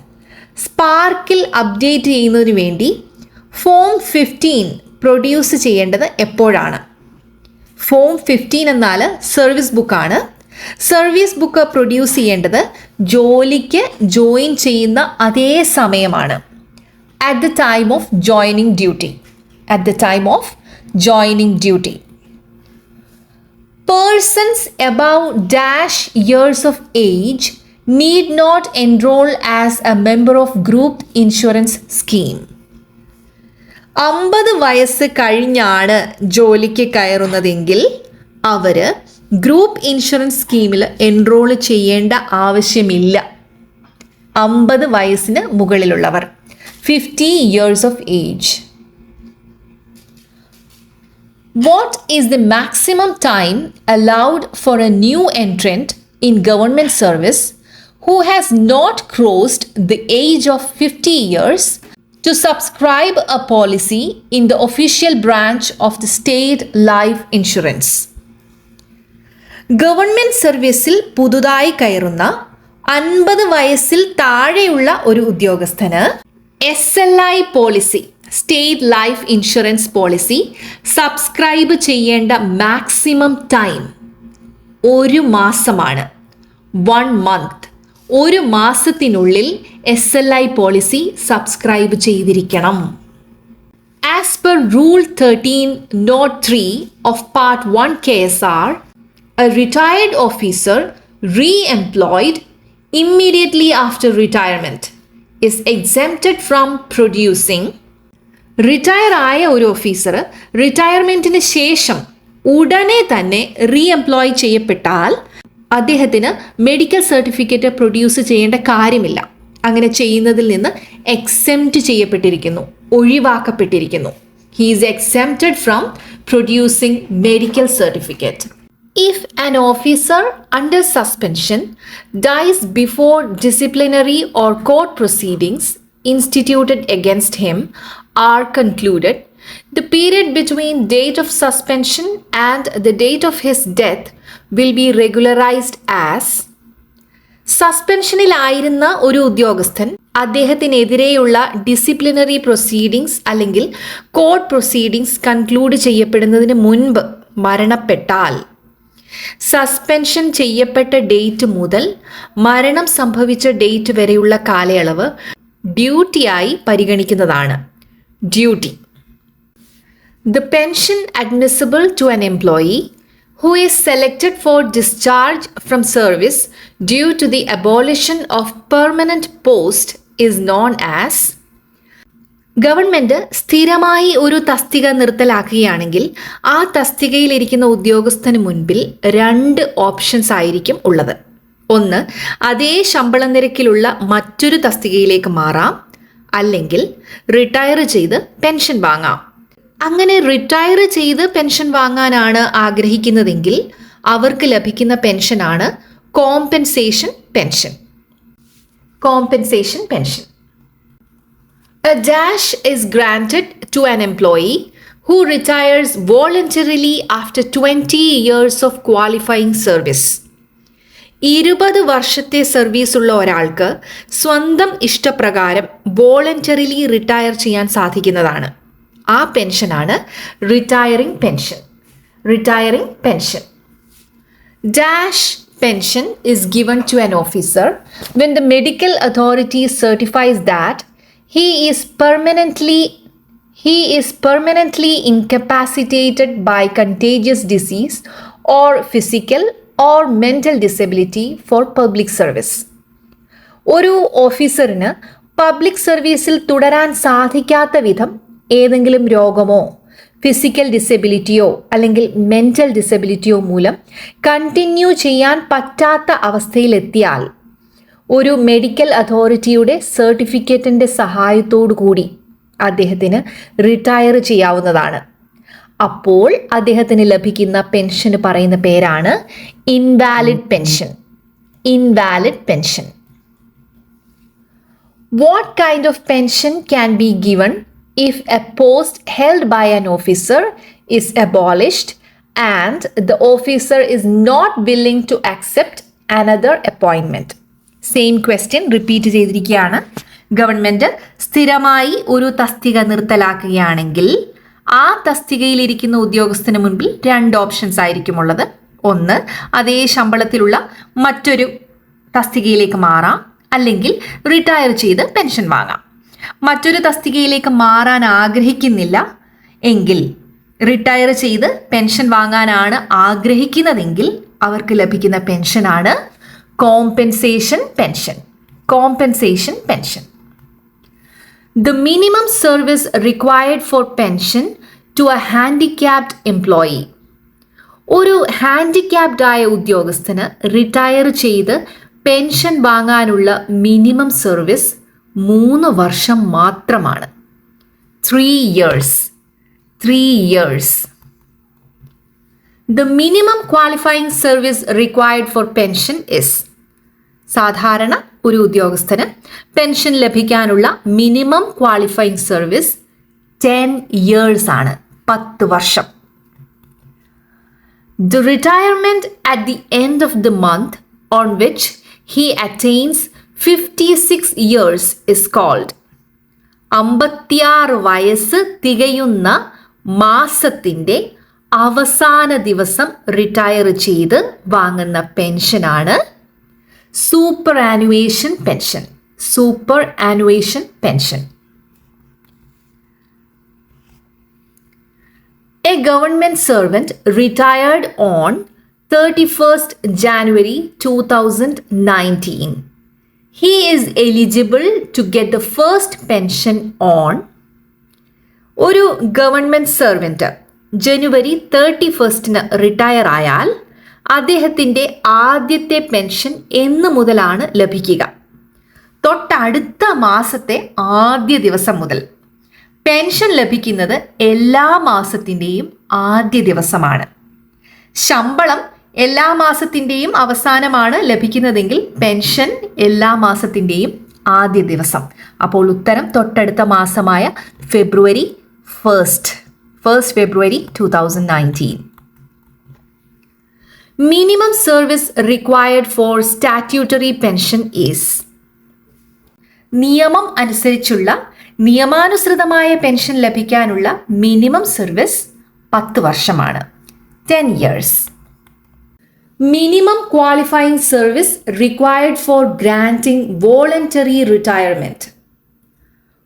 സ്പാർക്കിൽ അപ്ഡേറ്റ് ചെയ്യുന്നതിന് വേണ്ടി ഫോം 15 പ്രൊഡ്യൂസ് ചെയ്യേണ്ടത് എപ്പോഴാണ്? ഫോം 15 എന്നാൽ സർവീസ് ബുക്കാണ്. സർവീസ് ബുക്ക് പ്രൊഡ്യൂസ് ചെയ്യേണ്ടത് ജോലിക്ക് ജോയിൻ ചെയ്യുന്ന അതേ സമയമാണ്. At the time of joining duty. Persons above dash years of age need not enroll as a member of group insurance scheme. 50 വയസ്സ് കഴിഞ്ഞാണ് ജോലിക്ക് കയറുന്നതെങ്കിൽ അവർ ഗ്രൂപ്പ് ഇൻഷുറൻസ് സ്കീമിൽ എൻറോൾ ചെയ്യേണ്ട ആവശ്യമില്ല. 50 വയസ്സിന് മുകളിലുള്ളവർ, 50 years of age. What is the maximum time allowed for a new entrant in government service who has not crossed the age of 50 years to subscribe a policy in the official branch of the state life insurance. Government സർവീസിൽ പുതുതായി കയറുന്ന 50 വയസ്സിൽ താഴെയുള്ള ഒരു ഉദ്യോഗസ്ഥന് SLI policy, state life insurance policy subscribe ചെയ്യേണ്ട maximum time 1 മാസമാണ്. 1 month. 1 മാസത്തിനുള്ളിൽ SLI പോളിസി സബ്സ്ക്രൈബ് ചെയ്തിരിക്കണം. As per rule 13 note 3 of part 1 KSR, a retired officer re-employed immediately after retirement is exempted from producing. Retire ആയ ഒരു ഓഫീസർ റിട്ടയർമെൻറ്റിന് ശേഷം ഉടനെ തന്നെ റീഎംപ്ലോയ് ചെയ്യപ്പെട്ടാൽ അദ്ദേഹത്തിന് മെഡിക്കൽ സർട്ടിഫിക്കറ്റ് പ്രൊഡ്യൂസ് ചെയ്യേണ്ട കാര്യമില്ല. അങ്ങനെ ചെയ്യുന്നതിൽ നിന്ന് എക്സെംപ്റ്റ് ചെയ്യപ്പെട്ടിരിക്കുന്നു, ഒഴിവാക്കപ്പെട്ടിരിക്കുന്നു. He is exempted from producing medical certificate. If an officer under suspension dies before disciplinary or court proceedings instituted against him are concluded, the period between date of suspension and the date of his death will be regularized as. സസ്പെൻഷനിലായിരുന്ന ഒരു ഉദ്യോഗസ്ഥൻ അദ്ദേഹത്തിനെതിരെയുള്ള disciplinary proceedings അല്ലെങ്കിൽ court proceedings conclude ചെയ്യപ്പെടുന്നതിന് മുൻപ് മരണപ്പെട്ടാൽ suspension ചെയ്യപ്പെട്ട date മുതൽ മരണം സംഭവിച്ച date വരെയുള്ള കാലയളവ് ഡ്യൂട്ടിയായി പരിഗണിക്കുന്നതാണ്. Duty. The pension admissible to an employee who is selected for discharge from service due to the abolition of permanent post is known as. Government സ്ഥിരമായി ഒരു തസ്തിക നിർത്തലാക്കുകയാണെങ്കിൽ ആ തസ്തികയിലിരിക്കുന്ന ഉദ്യോഗസ്ഥന് മുൻപിൽ 2 ഓപ്ഷൻസ് ആയിരിക്കും ഉള്ളത്. ഒന്ന്, അതേ ശമ്പള നിരക്കിലുള്ള മറ്റൊരു തസ്തികയിലേക്ക് മാറാം, അല്ലെങ്കിൽ റിട്ടയർ ചെയ്ത് പെൻഷൻ വാങ്ങാം. അങ്ങനെ റിട്ടയർ ചെയ്ത് പെൻഷൻ വാങ്ങാനാണ് ആഗ്രഹിക്കുന്നതെങ്കിൽ അവർക്ക് ലഭിക്കുന്ന പെൻഷനാണ് compensation pension. Compensation pension. A dash is granted to an employee who retires voluntarily after 20 years of qualifying service. 20 വർഷത്തെ സർവീസുള്ള ഒരാൾക്ക് സ്വന്തം ഇഷ്ടപ്രകാരം വോളണ്ടറിലി റിട്ടയർ ചെയ്യാൻ സാധിക്കുന്നതാണ്. ആ പെൻഷനാണ് retiring pension. Retiring pension. Dash pension is given to an officer when the medical authority certifies that he is permanently incapacitated by contagious disease or physical or mental disability for public service. ഒരു ഓഫീസറിന് public സർവീസിൽ തുടരാൻ സാധിക്കാത്ത വിധം ഏതെങ്കിലും രോഗമോ physical ഡിസബിലിറ്റിയോ അല്ലെങ്കിൽ mental ഡിസബിലിറ്റിയോ മൂലം continue ചെയ്യാൻ പറ്റാത്ത അവസ്ഥയിലെത്തിയാൽ ഒരു മെഡിക്കൽ അതോറിറ്റിയുടെ സർട്ടിഫിക്കറ്റിൻ്റെ സഹായത്തോടു കൂടി അദ്ദേഹത്തിന് റിട്ടയർ ചെയ്യാവുന്നതാണ്. അപ്പോൾ അദ്ദേഹത്തിന് ലഭിക്കുന്ന പെൻഷന് പറയുന്ന പേരാണ് invalid pension. Invalid pension. What kind of pension can be given if a post held by an officer is abolished and the officer is not willing to accept another appointment? Same question repeat ചെയ്തിരിക്കുകയാണ്. Government സ്ഥിരമായി ഒരു തസ്തിക നിർത്തലാക്കുകയാണെങ്കിൽ ആ തസ്തികയിലിരിക്കുന്ന ഉദ്യോഗസ്ഥന് മുൻപിൽ 2 options ആയിരിക്കും ഉള്ളത്. ഒന്ന്, അതേ ശമ്പളത്തിലുള്ള മറ്റൊരു തസ്തികയിലേക്ക് മാറാം, അല്ലെങ്കിൽ റിട്ടയർ ചെയ്ത് പെൻഷൻ വാങ്ങാം. മറ്റൊരു തസ്തികയിലേക്ക് മാറാൻ ആഗ്രഹിക്കുന്നില്ല എങ്കിൽ, റിട്ടയർ ചെയ്ത് പെൻഷൻ വാങ്ങാനാണ് ആഗ്രഹിക്കുന്നതെങ്കിൽ അവർക്ക് ലഭിക്കുന്ന പെൻഷനാണ് compensation pension. Compensation pension. The minimum service required for pension to a handicapped employee. ഒരു ഹാൻഡിക്യാപ്ഡ് ആയ ഉദ്യോഗസ്ഥന് റിട്ടയർ ചെയ്ത് പെൻഷൻ വാങ്ങാനുള്ള മിനിമം സർവീസ് 3 വർഷം മാത്രമാണ്. 3 years. 3 years. The minimum qualifying service required for pension is. സാധാരണ ഒരു ഉദ്യോഗസ്ഥന് പെൻഷൻ ലഭിക്കാനുള്ള മിനിമം ക്വാളിഫയിങ് സർവീസ് 10 years ആണ്, 10 വർഷം. The retirement at the end of the month on which he attains 56 years is called. 56 വയസ്സ് തികയുന്ന മാസത്തിൻ്റെ അവസാന ദിവസം റിട്ടയർ ചെയ്ത് വാങ്ങുന്ന പെൻഷനാണ് superannuation pension. Superannuation pension. A government servant retired on 31st January 2019. He is eligible to get the first pension on. ഒരു government servant ജനുവരി 31st retire ആയാൽ അദ്ദേഹത്തിൻ്റെ ആദ്യത്തെ പെൻഷൻ എന്ന് മുതലാണ് ലഭിക്കുക? തൊട്ടടുത്ത മാസത്തെ ആദ്യ ദിവസം മുതൽ. പെൻഷൻ ലഭിക്കുന്നത് എല്ലാ മാസത്തിൻ്റെയും ആദ്യ ദിവസമാണ്. ശമ്പളം എല്ലാ മാസത്തിൻ്റെയും അവസാനമാണ് ലഭിക്കുന്നതെങ്കിൽ പെൻഷൻ എല്ലാ മാസത്തിൻ്റെയും ആദ്യ ദിവസം. അപ്പോൾ ഉത്തരം തൊട്ടടുത്ത മാസമായ ഫെബ്രുവരി 1st February 2019. Minimum service required for statutory pension is. നിയമം അനുസരിച്ചുള്ള നിയമാനുസൃതമായ പെൻഷൻ ലഭിക്കാനുള്ള മിനിമം സർവീസ് 10 വർഷമാണ്, 10 years. Minimum qualifying service required for granting voluntary retirement.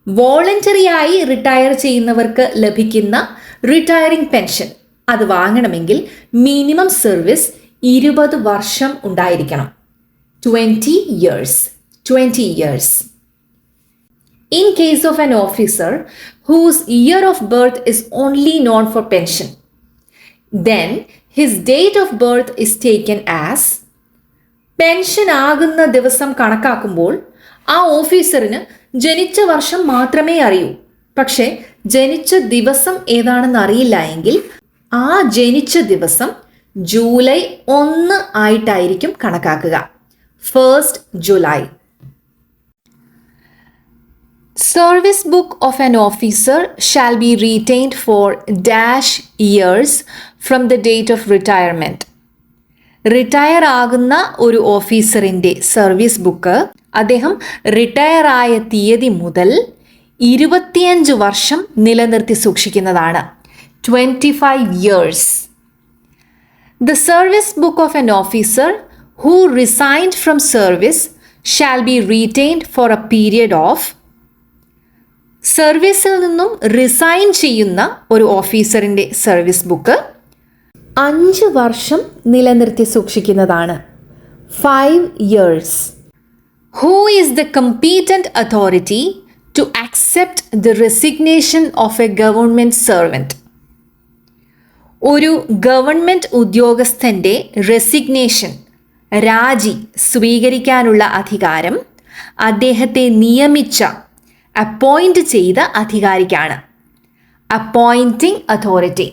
വോളണ്ടറിയായി റിട്ടയർ ചെയ്യുന്നവർക്ക് ലഭിക്കുന്ന റിട്ടയറിംഗ് പെൻഷൻ അത് വാങ്ങണമെങ്കിൽ മിനിമം സർവീസ് 20 വർഷം ഉണ്ടായിരിക്കണം, 20 years. In case of an officer whose year of birth is only known for pension, then his date of birth is taken as. Pension ആകുന്ന ദിവസം കണക്കാക്കുമ്പോൾ ആ ഓഫീസറിന് ജനിച്ച വർഷം മാത്രമേ അറിയൂ. പക്ഷേ ജനിച്ച ദിവസം ഏതാണെന്ന് അറിയില്ല എങ്കിൽ ആ ജനിച്ച ദിവസം ജൂലൈ 1 ആയിട്ടായിരിക്കും കണക്കാക്കുക, 1st July. Service book of an officer shall be retained for -years from the date of retirement. Retire ആകുന്ന ഒരു ഓഫീസറിൻ്റെ സർവീസ് ബുക്ക് അദ്ദേഹം റിട്ടയർ ആയ തീയതി മുതൽ 25 വർഷം നിലനിർത്തി സൂക്ഷിക്കുന്നതാണ്, 25 years. The service book of an officer who resigned from service shall be retained for a period of. സർവീസിൽ നിന്നും റിസൈൻ ചെയ്യുന്ന ഒരു ഓഫീസറിൻ്റെ സർവീസ് ബുക്ക് 5 വർഷം നിലനിർത്തി സൂക്ഷിക്കുന്നതാണ്, 5 years. Who is the competent authority to accept the resignation of a government servant? ഒരു government ഉദ്യോഗസ്ഥൻ്റെ resignation, രാജി സ്വീകരിക്കാനുള്ള അധികാരം അദ്ദേഹത്തെ നിയമിച്ച, അപ്പോയിൻറ്റ് ചെയ്ത അധികാരിക്കാണ്. Appointing authority.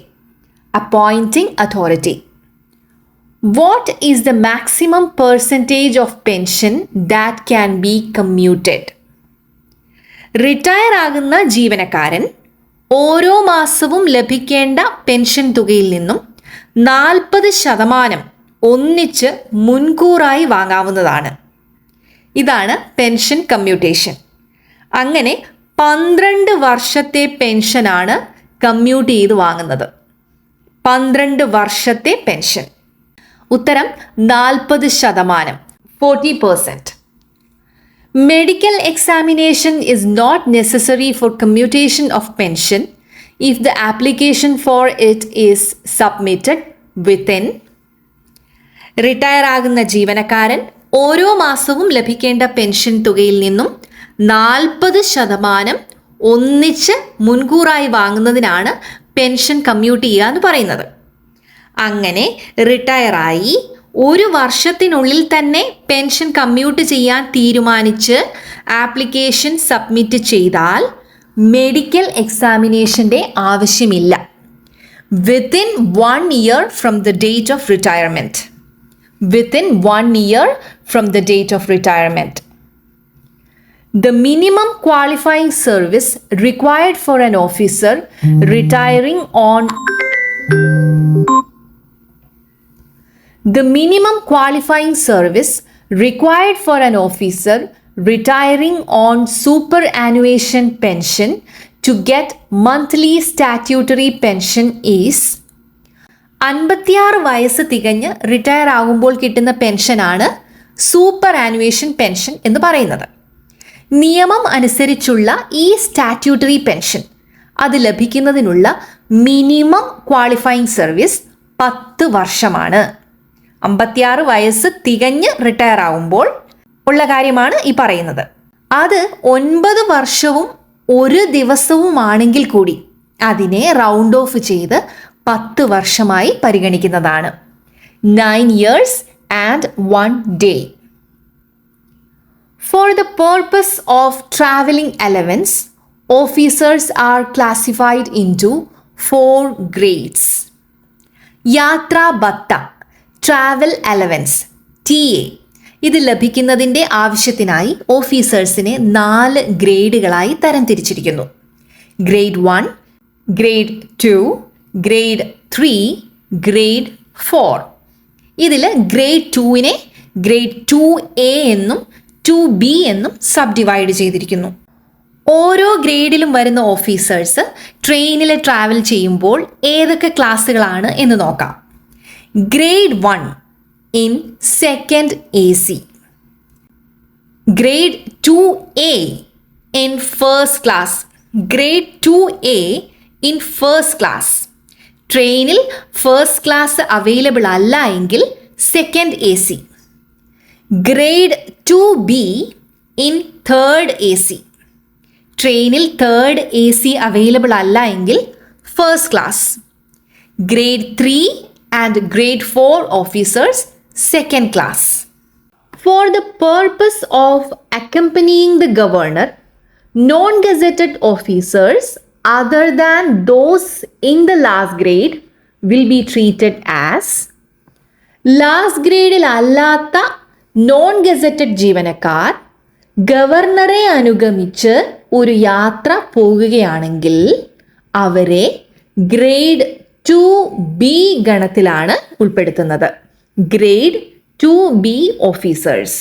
What is the maximum percentage of pension that can be commuted? Retire ആകുന്ന ജീവനക്കാരൻ ഓരോ മാസവും ലഭിക്കേണ്ട പെൻഷൻ തുകയിൽ നിന്നും 40% ഒന്നിച്ച് മുൻകൂറായി വാങ്ങാവുന്നതാണ്. ഇതാണ് പെൻഷൻ കമ്മ്യൂട്ടേഷൻ. അങ്ങനെ 12 വർഷത്തെ പെൻഷനാണ് കമ്മ്യൂട്ട് ചെയ്ത് വാങ്ങുന്നത്, 12 വർഷത്തെ പെൻഷൻ. ഉത്തരം 40%, 40%. Medical examination is not necessary for commutation of pension if the application for it is submitted within. Retire ആകുന്ന ജീവനക്കാരൻ ഓരോ മാസവും ലഭിക്കേണ്ട പെൻഷൻ തുകയിൽ നിന്നും 40% ഒന്നിച്ച് മുൻകൂറായി വാങ്ങുന്നതിനാണ് പെൻഷൻ കമ്മ്യൂട്ട് ചെയ്യുക എന്ന് പറയുന്നത്. അങ്ങനെ റിട്ടയറായി 1 വർഷത്തിനുള്ളിൽ തന്നെ പെൻഷൻ കമ്മ്യൂട്ട് ചെയ്യാൻ തീരുമാനിച്ച് ആപ്ലിക്കേഷൻ സബ്മിറ്റ് ചെയ്താൽ മെഡിക്കൽ എക്സാമിനേഷൻ്റെ ആവശ്യമില്ല. Within 1 year from the date of retirement. The minimum qualifying service required for an officer retiring on The minimum qualifying service required for an officer retiring on superannuation pension to get monthly statutory pension is 56 വയസ്സ് തികഞ്ഞ് retire ആകുമ്പോൾ കിട്ടുന്ന പെൻഷനാണ് superannuation pension എന്ന് പറയുന്നത്. നിയമം അനുസരിച്ചുള്ള ഈ statutory pension അത് ലഭിക്കുന്നതിനുള്ള മിനിമം ക്വാളിഫയിങ് സർവീസ് 10 വർഷമാണ്. 56 വയസ്സ് തികഞ്ഞ് റിട്ടയർ ആകുമ്പോൾ ഉള്ള കാര്യമാണ് ഈ പറയുന്നത്. അത് 9 വർഷവും 1 ദിവസവുമാണെങ്കിൽ കൂടി അതിനെ റൗണ്ട് ഓഫ് ചെയ്ത് 10 വർഷമായി പരിഗണിക്കുന്നതാണ്. 9 years and 1 day. For the purpose of traveling allowance, officers are classified into 4 grades. യാത്രാ ഭത്ത, ട്രാവൽ അലവൻസ്, TA ഇത് ലഭിക്കുന്നതിൻ്റെ ആവശ്യത്തിനായി ഓഫീസേഴ്സിനെ 4 ഗ്രേഡുകളായി തരംതിരിച്ചിരിക്കുന്നു. Grade 1, grade 2, grade 3, grade 4. ഇതിൽ ഗ്രേഡ് 2നെ ഗ്രേഡ് 2A എന്നും 2B എന്നും സബ് ഡിവൈഡ് ചെയ്തിരിക്കുന്നു. ഓരോ ഗ്രേഡിലും വരുന്ന ഓഫീസേഴ്സ് ട്രെയിനിൽ ട്രാവൽ ചെയ്യുമ്പോൾ ഏതൊക്കെ ക്ലാസ്സുകളാണ് എന്ന് നോക്കാം. Grade 1 in second AC, grade 2A in first class, grade 2A in first class. ട്രെയിനിൽ ഫസ്റ്റ് ക്ലാസ് അവൈലബിൾ അല്ല എങ്കിൽ second AC. Grade 2B in third AC. ട്രെയിനിൽ തേർഡ് AC അവൈലബിൾ അല്ല എങ്കിൽ first class. Grade 3 and grade 4 officers second class. For the purpose of accompanying the governor, non gazetted officers other than those in the last grade will be treated as last ഗ്രേഡിൽ അല്ലാത്ത non gazetted ജീവനക്കാർ ഗവർണറെ അനുഗമിച്ച് ഒരു യാത്ര പോകുകയാണെങ്കിൽ അവരെ grade 2B ഗണത്തിലാണ് ഉൾപ്പെടുത്തുന്നത്. Grade 2B officers.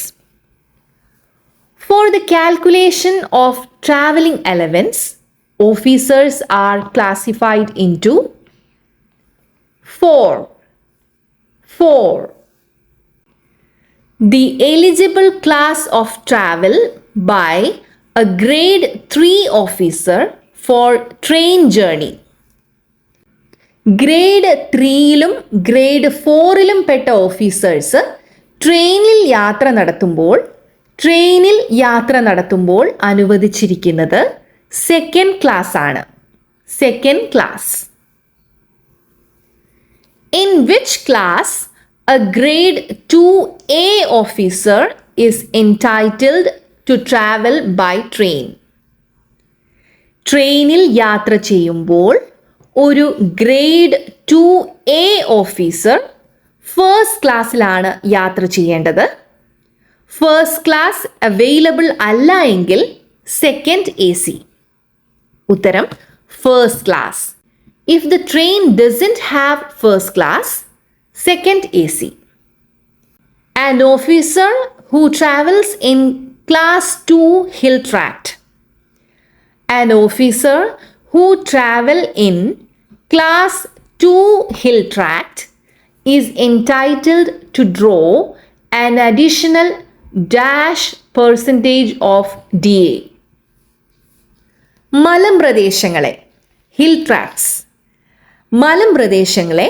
For the calculation of travelling allowance, officers are classified into 4. The eligible class of travel by a grade 3 officer for train journey. Grade 3ലും ഗ്രേഡ് 4ലും പെട്ട ഓഫീസേഴ്സ് ട്രെയിനിൽ യാത്ര നടത്തുമ്പോൾ അനുവദിച്ചിരിക്കുന്നത് സെക്കൻഡ് ക്ലാസ് ആണ്. Second class. In which class a grade 2A officer is entitled to travel by train. ട്രെയിനിൽ യാത്ര ചെയ്യുമ്പോൾ ഒരു ഗ്രേഡ് 2A ഓഫീസർ ഫസ്റ്റ് ക്ലാസ്സിലാണ് യാത്ര ചെയ്യേണ്ടത്. ഫസ്റ്റ് ക്ലാസ് അവൈലബിൾ അല്ല എങ്കിൽ സെക്കൻഡ് AC. ഉത്തരം first class. If the train doesn't have first class, second AC. An officer who travels in class 2 hill tract. An officer who travel in class 2 hill tract is entitled to draw an additional %% of DA. മലമ്പ്രദേശങ്ങളെ, hill tracts, മലമ്പ്രദേശങ്ങളെ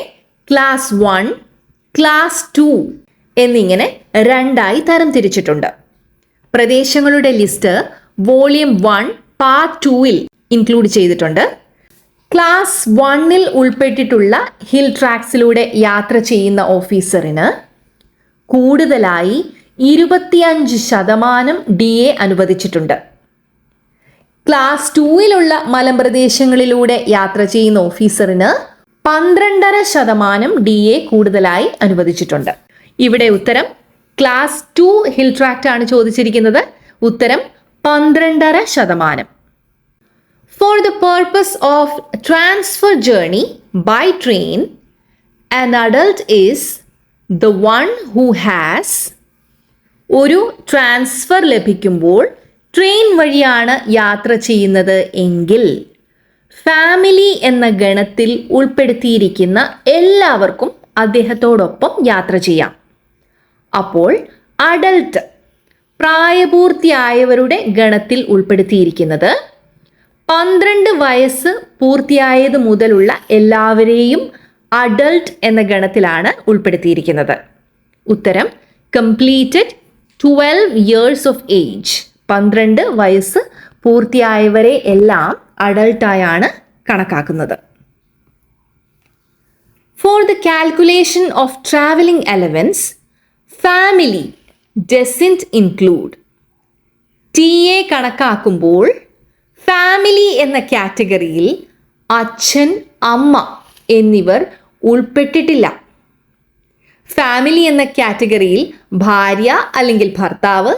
class 1, class 2 എന്നിങ്ങനെ 2ആയി തരംതിരിച്ചിട്ടുണ്ട്. പ്രദേശങ്ങളുടെ list volume 1 part 2ൽ include ചെയ്തിട്ടുണ്ട്. Class 1ൽ ഉൾപ്പെട്ടിട്ടുള്ള ഹിൽ ട്രാക്സിലൂടെ യാത്ര ചെയ്യുന്ന ഓഫീസറിന് കൂടുതലായി 25% DA അനുവദിച്ചിട്ടുണ്ട്. ക്ലാസ് 2ലുള്ള മലമ്പ്രദേശങ്ങളിലൂടെ യാത്ര ചെയ്യുന്ന ഓഫീസറിന് 12.5% DA കൂടുതലായി അനുവദിച്ചിട്ടുണ്ട്. ഇവിടെ ഉത്തരം ക്ലാസ് 2 ഹിൽ ട്രാക്റ്റ് ആണ് ചോദിച്ചിരിക്കുന്നത്. ഉത്തരം 12.5%. For the purpose of transfer journey by train, an adult is the one who has ഒരു ട്രാൻസ്ഫർ ലഭിക്കുമ്പോൾ ട്രെയിൻ വഴിയാണ് യാത്ര ചെയ്യുന്നത് എങ്കിൽ ഫാമിലി എന്ന ഗണത്തിൽ ഉൾപ്പെടുത്തിയിരിക്കുന്ന എല്ലാവർക്കും അദ്ദേഹത്തോടൊപ്പം യാത്ര ചെയ്യാം. അപ്പോൾ അഡൽട്ട് പ്രായപൂർത്തിയായവരുടെ ഗണത്തിൽ ഉൾപ്പെടുത്തിയിരിക്കുന്നത് 12 വയസ്സ് പൂർത്തിയായത് മുതലുള്ള എല്ലാവരെയും അഡൾട്ട് എന്ന ഗണത്തിലാണ് ഉൾപ്പെടുത്തിയിരിക്കുന്നത്. ഉത്തരം കംപ്ലീറ്റഡ് 12 ഇയേഴ്സ് ഓഫ് ഏജ്. 12 വയസ്സ് പൂർത്തിയായവരെ എല്ലാം അഡൾട്ടായാണ് കണക്കാക്കുന്നത്. For the calculation of traveling allowance, family doesn't include. TA കണക്കാക്കുമ്പോൾ ഫാമിലി എന്ന കാറ്റഗറിയിൽ അച്ഛൻ, അമ്മ എന്നിവർ ഉൾപ്പെട്ടിട്ടില്ല. ഫാമിലി എന്ന കാറ്റഗറിയിൽ ഭാര്യ അല്ലെങ്കിൽ ഭർത്താവ്,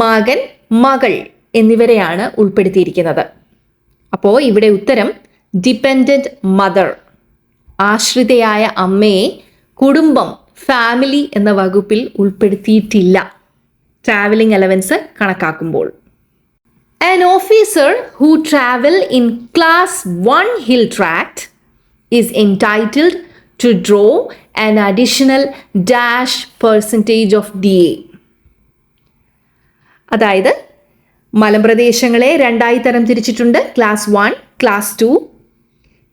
മകൻ, മകൾ എന്നിവരെയാണ് ഉൾപ്പെടുത്തിയിരിക്കുന്നത്. അപ്പോൾ ഇവിടെ ഉത്തരം ഡിപ്പെൻഡൻറ്റ് മദർ, ആശ്രിതയായ അമ്മയെ കുടുംബം, ഫാമിലി എന്ന വകുപ്പിൽ ഉൾപ്പെടുത്തിയിട്ടില്ല ട്രാവലിംഗ് അലവൻസ് കണക്കാക്കുമ്പോൾ. An officer who travel in class 1 hill tract is entitled to draw an additional %% of DA. അതായത് മലമ്പ്രദേശങ്ങളെ രണ്ടായി തരം തിരിച്ചിട്ടുണ്ട്. Class 1, class 2.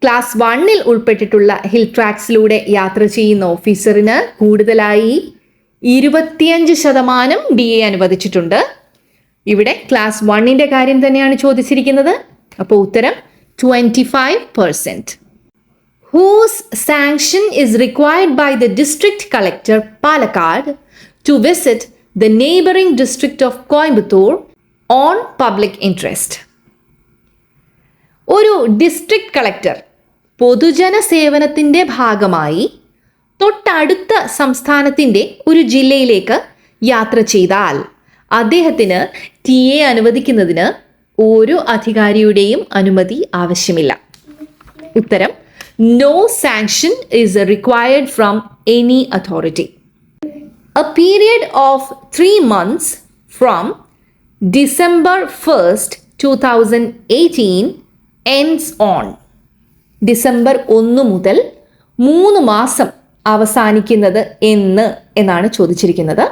ക്ലാസ് 1-ൽ ഉൾപ്പെട്ടിട്ടുള്ള ഹിൽ ട്രാക്സിലൂടെ യാത്ര ചെയ്യുന്ന ഓഫീസറിന് കൂടുതലായി 25% DA അനുവദിച്ചിട്ടുണ്ട്. ഇവിടെ ക്ലാസ് 1-ന്റെ കാര്യം തന്നെയാണ് ചോദിച്ചിരിക്കുന്നത്. അപ്പോൾ ഉത്തരം 25%. Whose sanction is required by the district collector Palakkad to visit the neighboring district of Coimbatore on public interest? ഒരു ഡിസ്ട്രിക്ട് കളക്ടർ പൊതുജന സേവനത്തിൻ്റെ ഭാഗമായി തൊട്ടടുത്ത സംസ്ഥാനത്തിൻ്റെ ഒരു ജില്ലയിലേക്ക് യാത്ര ചെയ്താൽ അദ്ദേഹത്തിന് TA അനുവദിക്കുന്നതിന് ഒരു അധികാരിയുടെയും അനുമതി ആവശ്യമില്ല. ഉത്തരം no sanction is required from any authority. A period of 3 months from December 1st, 2018 ends on. December 1 മുതൽ 3 മാസം അവസാനിക്കുന്നത് എന്നാണ് ചോദിച്ചിരിക്കുന്നത്.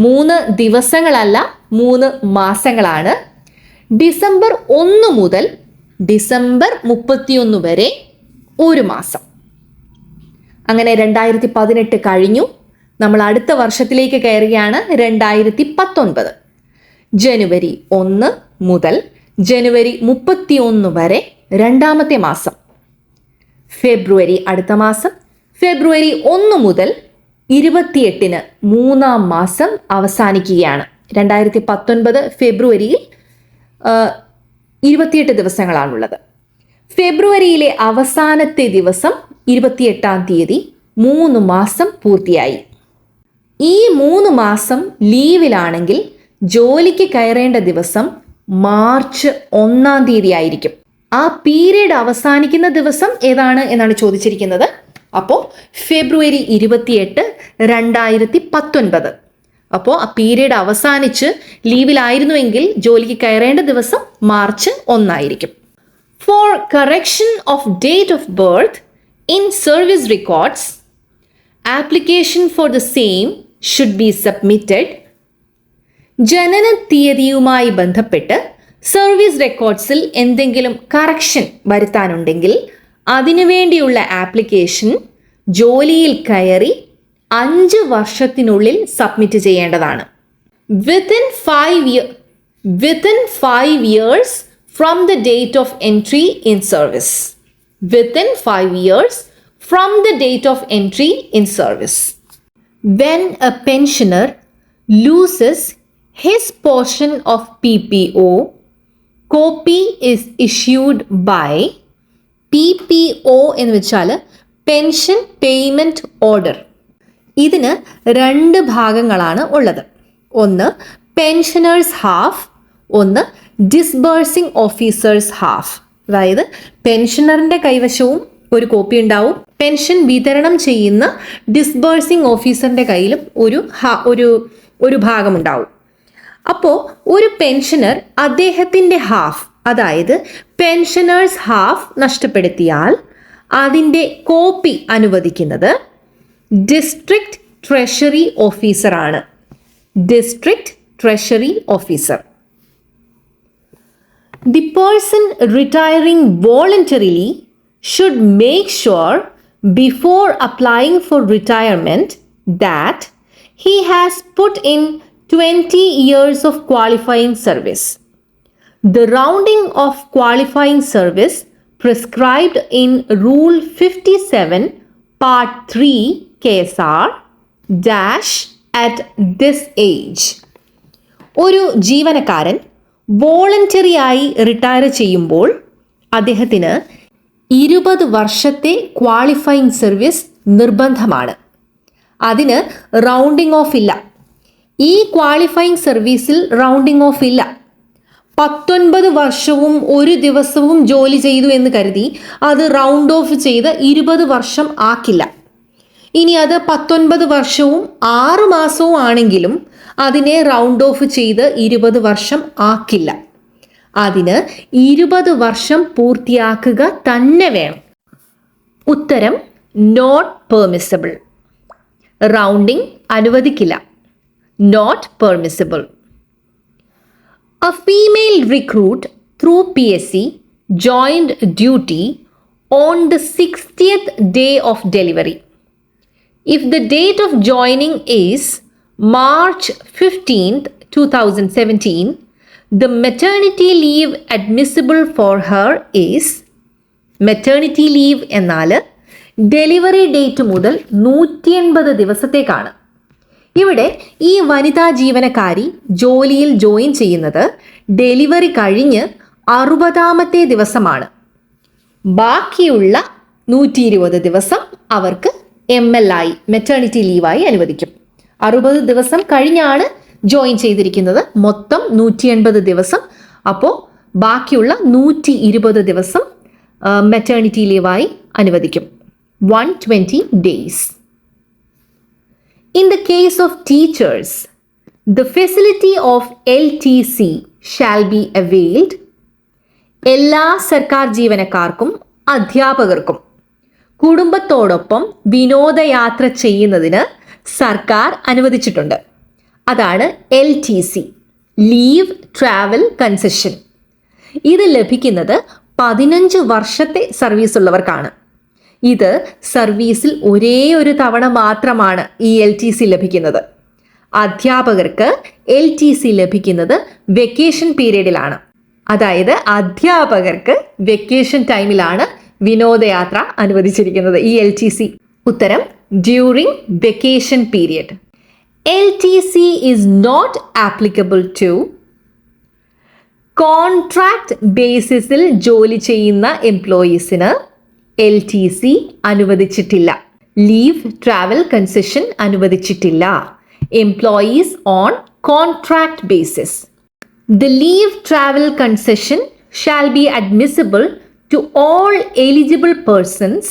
3 ദിവസങ്ങളല്ല, 3 മാസങ്ങളാണ്. ഡിസംബർ 1 മുതൽ ഡിസംബർ 31 വരെ 1 മാസം. അങ്ങനെ 2018 കഴിഞ്ഞു. നമ്മൾ അടുത്ത വർഷത്തിലേക്ക് കയറുകയാണ്. 2019 ജനുവരി 1 മുതൽ ജനുവരി 31 വരെ 2ാമത്തെ മാസം. ഫെബ്രുവരി അടുത്ത മാസം. ഫെബ്രുവരി 1 മുതൽ 28-ന് 3ാം മാസം അവസാനിക്കുകയാണ്. 2019 ഫെബ്രുവരിയിൽ 28 ദിവസങ്ങളാണുള്ളത്. ഫെബ്രുവരിയിലെ അവസാനത്തെ ദിവസം 28-ാം തീയതി 3 മാസം പൂർത്തിയായി. ഈ 3 മാസം ലീവിലാണെങ്കിൽ ജോലിക്ക് കയറേണ്ട ദിവസം മാർച്ച് 1-ാം തീയതി ആയിരിക്കും. ആ പീരീഡ് അവസാനിക്കുന്ന ദിവസം ഏതാണ് എന്നാണ് ചോദിച്ചിരിക്കുന്നത്. അപ്പോൾ ഫെബ്രുവരി 28, 2019. അപ്പോൾ ആ പീരീഡ് അവസാനിച്ച് ലീവിലായിരുന്നുവെങ്കിൽ ജോലിക്ക് കയറേണ്ട ദിവസം മാർച്ച് 1 ആയിരിക്കും. Four correction of date of birth in service records, application for the same should be submitted. ജനന തീയതിയുമായി ബന്ധപ്പെട്ട് സർവീസ് റെക്കോർഡ്സിൽ എന്തെങ്കിലും കറക്ഷൻ വരുത്താനുണ്ടെങ്കിൽ അതിനുവേണ്ടിയുള്ള ആപ്ലിക്കേഷൻ ജോലിയിൽ കയറി 5 വർഷത്തിനുള്ളിൽ സബ്മിറ്റ് ചെയ്യേണ്ടതാണ്. Within 5 years from the date of entry in service. Within 5 years from the date of entry in service. When a pensioner loses his portion of PPO, copy is issued by PPO എന്ന് വെച്ചാൽ pension payment order. ഇതിന് 2 ഭാഗങ്ങളാണ് ഉള്ളത്. ഒന്ന് pensioners half, ഒന്ന് disbursing officers half, അതായത് പെൻഷനറിൻ്റെ കൈവശവും ഒരു copy ഉണ്ടാവും, പെൻഷൻ വിതരണം ചെയ്യുന്ന ഡിസ്ബേഴ്സിംഗ് ഓഫീസറിൻ്റെ കയ്യിലും ഒരു ഭാഗമുണ്ടാവും. അപ്പോൾ ഒരു പെൻഷനർ അദ്ദേഹത്തിൻ്റെ ഹാഫ്, അതായത് പെൻഷനേഴ്സ് ഹാഫ് നഷ്ടപ്പെടുത്തിയാൽ അതിൻ്റെ കോപ്പി അനുവദിക്കുന്നത് ഡിസ്ട്രിക്ട് ട്രഷറി ഓഫീസറാണ്. District treasury officer. The person retiring voluntarily should make sure before applying for retirement that he has put in 20 years of qualifying service. The rounding of qualifying service prescribed in Rule 57 Part 3 KSR dash at this age. ഒരു ജീവനക്കാരൻ വോളണ്ടറിയായി retire ചെയ്യുമ്പോൾ അദ്ദേഹത്തിന് 20 വർഷത്തെ qualifying service നിർബന്ധമാണ്. അതിന് rounding of ഇല്ല. ഈ qualifying സർവീസിൽ റൗണ്ടിങ് ഓഫ് ഇല്ല. 19 വർഷവും ഒരു ദിവസവും ജോലി ചെയ്തു എന്ന് കരുതി അത് റൗണ്ട് ഓഫ് ചെയ്ത് 20 വർഷം ആക്കില്ല. ഇനി അത് 19 വർഷവും 6 മാസവും ആണെങ്കിലും അതിനെ റൗണ്ട് ഓഫ് ചെയ്ത് 20 വർഷം ആക്കില്ല. അതിന് 20 വർഷം പൂർത്തിയാക്കുക തന്നെ വേണം. ഉത്തരം നോട്ട് പെർമിസിബിൾ. റൗണ്ടിങ് അനുവദിക്കില്ല. Not permissible. A female recruit through PSC joined duty on the 60th day of delivery. If the date of joining is March 15th, 2017, the maternity leave admissible for her is, maternity leave എന്നാൽ delivery date മുതൽ 180 ദിവസത്തേക്കാണ്. ഇവിടെ ഈ വനിതാ ജീവനക്കാരി ജോലിയിൽ join ചെയ്യുന്നത് delivery കഴിഞ്ഞ് 60ാമത്തെ ദിവസമാണ്. ബാക്കിയുള്ള 120 ദിവസം അവർക്ക് MLI മെറ്റേണിറ്റി ലീവായി അനുവദിക്കും. 60 ദിവസം കഴിഞ്ഞാണ് ജോയിൻ ചെയ്തിരിക്കുന്നത്, മൊത്തം 180 ദിവസം. അപ്പോൾ ബാക്കിയുള്ള 120 ദിവസം മെറ്റേണിറ്റി ലീവായി അനുവദിക്കും. 120 days. In the case of teachers, the facility of LTC shall be availed. എല്ലാ സർക്കാർ ജീവനക്കാർക്കും അധ്യാപകർക്കും കുടുംബത്തോടൊപ്പം വിനോദയാത്ര ചെയ്യുന്നതിന് സർക്കാർ അനുവദിച്ചിട്ടുണ്ട്. അതാണ് LTC, ലീവ് ട്രാവൽ കൺസെഷൻ. ഇത് ലഭിക്കുന്നത് 15 വർഷത്തെ സർവീസ് ഉള്ളവർക്കാണ്. ഇത് സർവീസിൽ ഒരേ ഒരു തവണ മാത്രമാണ് ഈ LTC ലഭിക്കുന്നത്. അധ്യാപകർക്ക് LTC ലഭിക്കുന്നത് വെക്കേഷൻ പീരീഡിലാണ്. അതായത് അധ്യാപകർക്ക് വെക്കേഷൻ ടൈമിലാണ് വിനോദയാത്ര അനുവദിച്ചിരിക്കുന്നത് ഈ LTC. ഉത്തരം during vacation period. LTC is not applicable to contract ബേസിസിൽ ജോലി ചെയ്യുന്ന എംപ്ലോയീസിന് LTC അനുവദിച്ചിട്ടില്ല. ലീവ് ട്രാവൽ കൺസെഷൻ അനുവദിച്ചിട്ടില്ല. Employees on contract basis. The leave travel concession shall be admissible to all eligible persons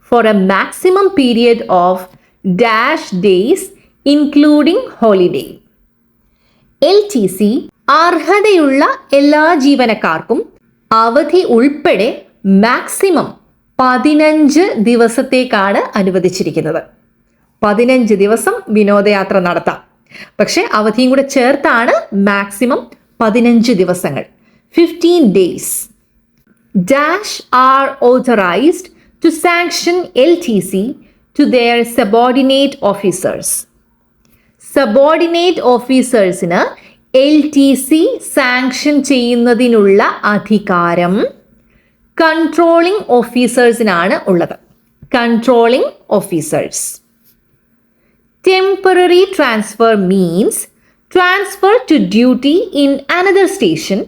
for a maximum period of dash days including holiday. LTC അർഹതയുള്ള എല്ലാ ജീവനക്കാർക്കും അവധി ഉൾപ്പെടെ മാക്സിമം 15 ദിവസത്തേക്കാണ് അനുവദിച്ചിരിക്കുന്നത്. 15 ദിവസം വിനോദയാത്ര നടത്താം. പക്ഷെ അവധിയും കൂടെ ചേർത്താണ് മാക്സിമം 15 ദിവസങ്ങൾ. 15 days. Dash are authorized to sanction LTC to their subordinate officers. Subordinate officersന് LTC sanction ചെയ്യുന്നതിനുള്ള അധികാരം കൺട്രോളിംഗ് ഓഫീസേഴ്സിനാണ് ഉള്ളത്. Controlling officers. Temporary transfer means transfer to duty in another station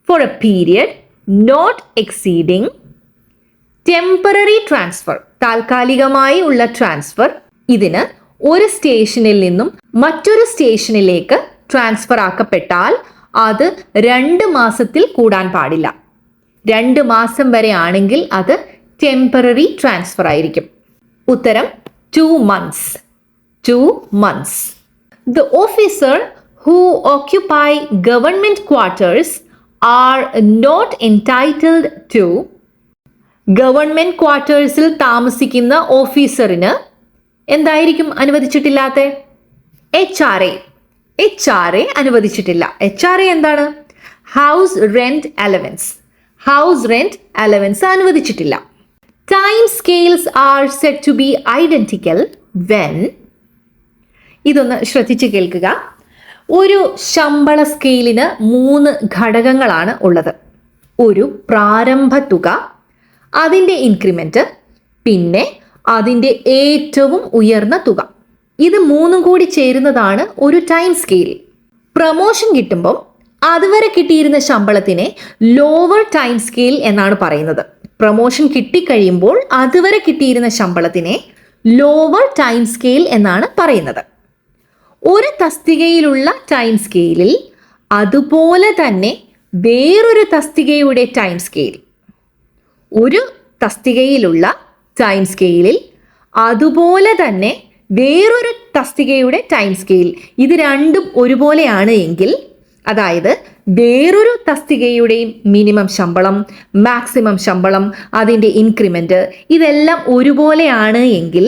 for a period not exceeding. Temporary transfer താൽക്കാലികമായി ഉള്ള transfer. ഇതിന് ഒരു സ്റ്റേഷനിൽ നിന്നും മറ്റൊരു സ്റ്റേഷനിലേക്ക് ട്രാൻസ്ഫർ ആക്കപ്പെട്ടാൽ അത് 2 മാസത്തിൽ കൂടാൻ പാടില്ല. 2 മാസം വരെ ആണെങ്കിൽ അത് ടെമ്പററി ട്രാൻസ്ഫർ ആയിരിക്കും. ഉത്തരം 2 months. 2 months. The officer who occupy government quarters are not entitled to. Government ക്വാർട്ടേഴ്സിൽ താമസിക്കുന്ന ഓഫീസറിന് എന്തായിരിക്കും അനുവദിച്ചിട്ടില്ലാത്ത? HRA അനുവദിച്ചിട്ടില്ല. HRA എന്താണ്? ഹൗസ് റെന്റ് അലവൻസ് അനുവദിച്ചിട്ടില്ല. Time scales are set to be identical when. ഇതൊന്ന് ശ്രദ്ധിച്ച് കേൾക്കുക. ഒരു ശമ്പള സ്കെയിലിന് 3 ഘടകങ്ങളാണ് ഉള്ളത്. ഒരു പ്രാരംഭ തുക, അതിൻ്റെ ഇൻക്രിമെന്റ്, പിന്നെ അതിൻ്റെ ഏറ്റവും ഉയർന്ന തുക. ഇത് 3 കൂടി ചേരുന്നതാണ് ഒരു ടൈം സ്കെയിൽ. പ്രമോഷൻ കിട്ടുമ്പം അതുവരെ കിട്ടിയിരുന്ന ശമ്പളത്തിനെ ലോവർ ടൈം സ്കെയിൽ എന്നാണ് പറയുന്നത്. പ്രമോഷൻ കിട്ടിക്കഴിയുമ്പോൾ അതുവരെ കിട്ടിയിരുന്ന ശമ്പളത്തിനെ ലോവർ ടൈം സ്കെയിൽ എന്നാണ് പറയുന്നത്. ഒരു തസ്തികയിലുള്ള ടൈം സ്കെയിലിൽ അതുപോലെ തന്നെ വേറൊരു തസ്തികയുടെ ടൈം സ്കെയിൽ, ഒരു തസ്തികയിലുള്ള ടൈം സ്കെയിലിൽ അതുപോലെ തന്നെ വേറൊരു തസ്തികയുടെ ടൈം സ്കെയിൽ, ഇത് രണ്ടും ഒരുപോലെയാണ് എങ്കിൽ, അതായത് വേറൊരു തസ്തികയുടെയും മിനിമം ശമ്പളം, മാക്സിമം ശമ്പളം, അതിൻ്റെ ഇൻക്രിമെന്റ് ഇതെല്ലാം ഒരുപോലെയാണ് എങ്കിൽ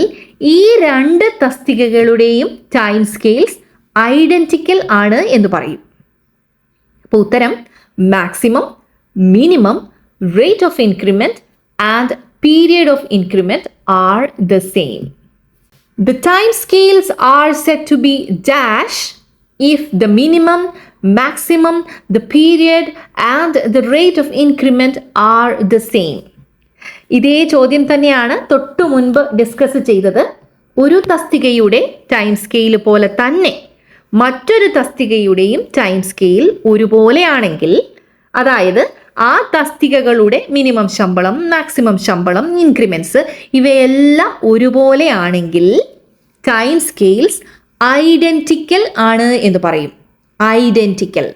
ഈ 2 തസ്തികകളുടെയും ടൈം സ്കെയിൽസ് ഐഡന്റിക്കൽ ആണ് എന്ന് പറയും. അപ്പോൾ ഉത്തരം maximum, minimum, rate of increment and period of increment are the same. The time scales are said to be dash if the minimum, maximum, the period and the rate of increment are the same. ഇതേ ചോദ്യം തന്നെയാണ് തൊട്ടു മുൻപ് discuss ചെയ്തത്. ഒരു തസ്തികയുടെ time scale പോലെ തന്നെ മറ്റൊരു തസ്തികയുടെയും ടൈം സ്കെയിൽ ഒരുപോലെയാണെങ്കിൽ, അതായത് ആ തസ്തികകളുടെ മിനിമം ശമ്പളം, മാക്സിമം ശമ്പളം, ഇൻക്രിമെന്റ്സ് ഇവയെല്ലാം ഒരുപോലെയാണെങ്കിൽ ടൈം സ്കെയിൽസ് ഐഡന്റിക്കൽ ആണ് എന്ന് പറയും. ഐഡന്റിക്കൽ.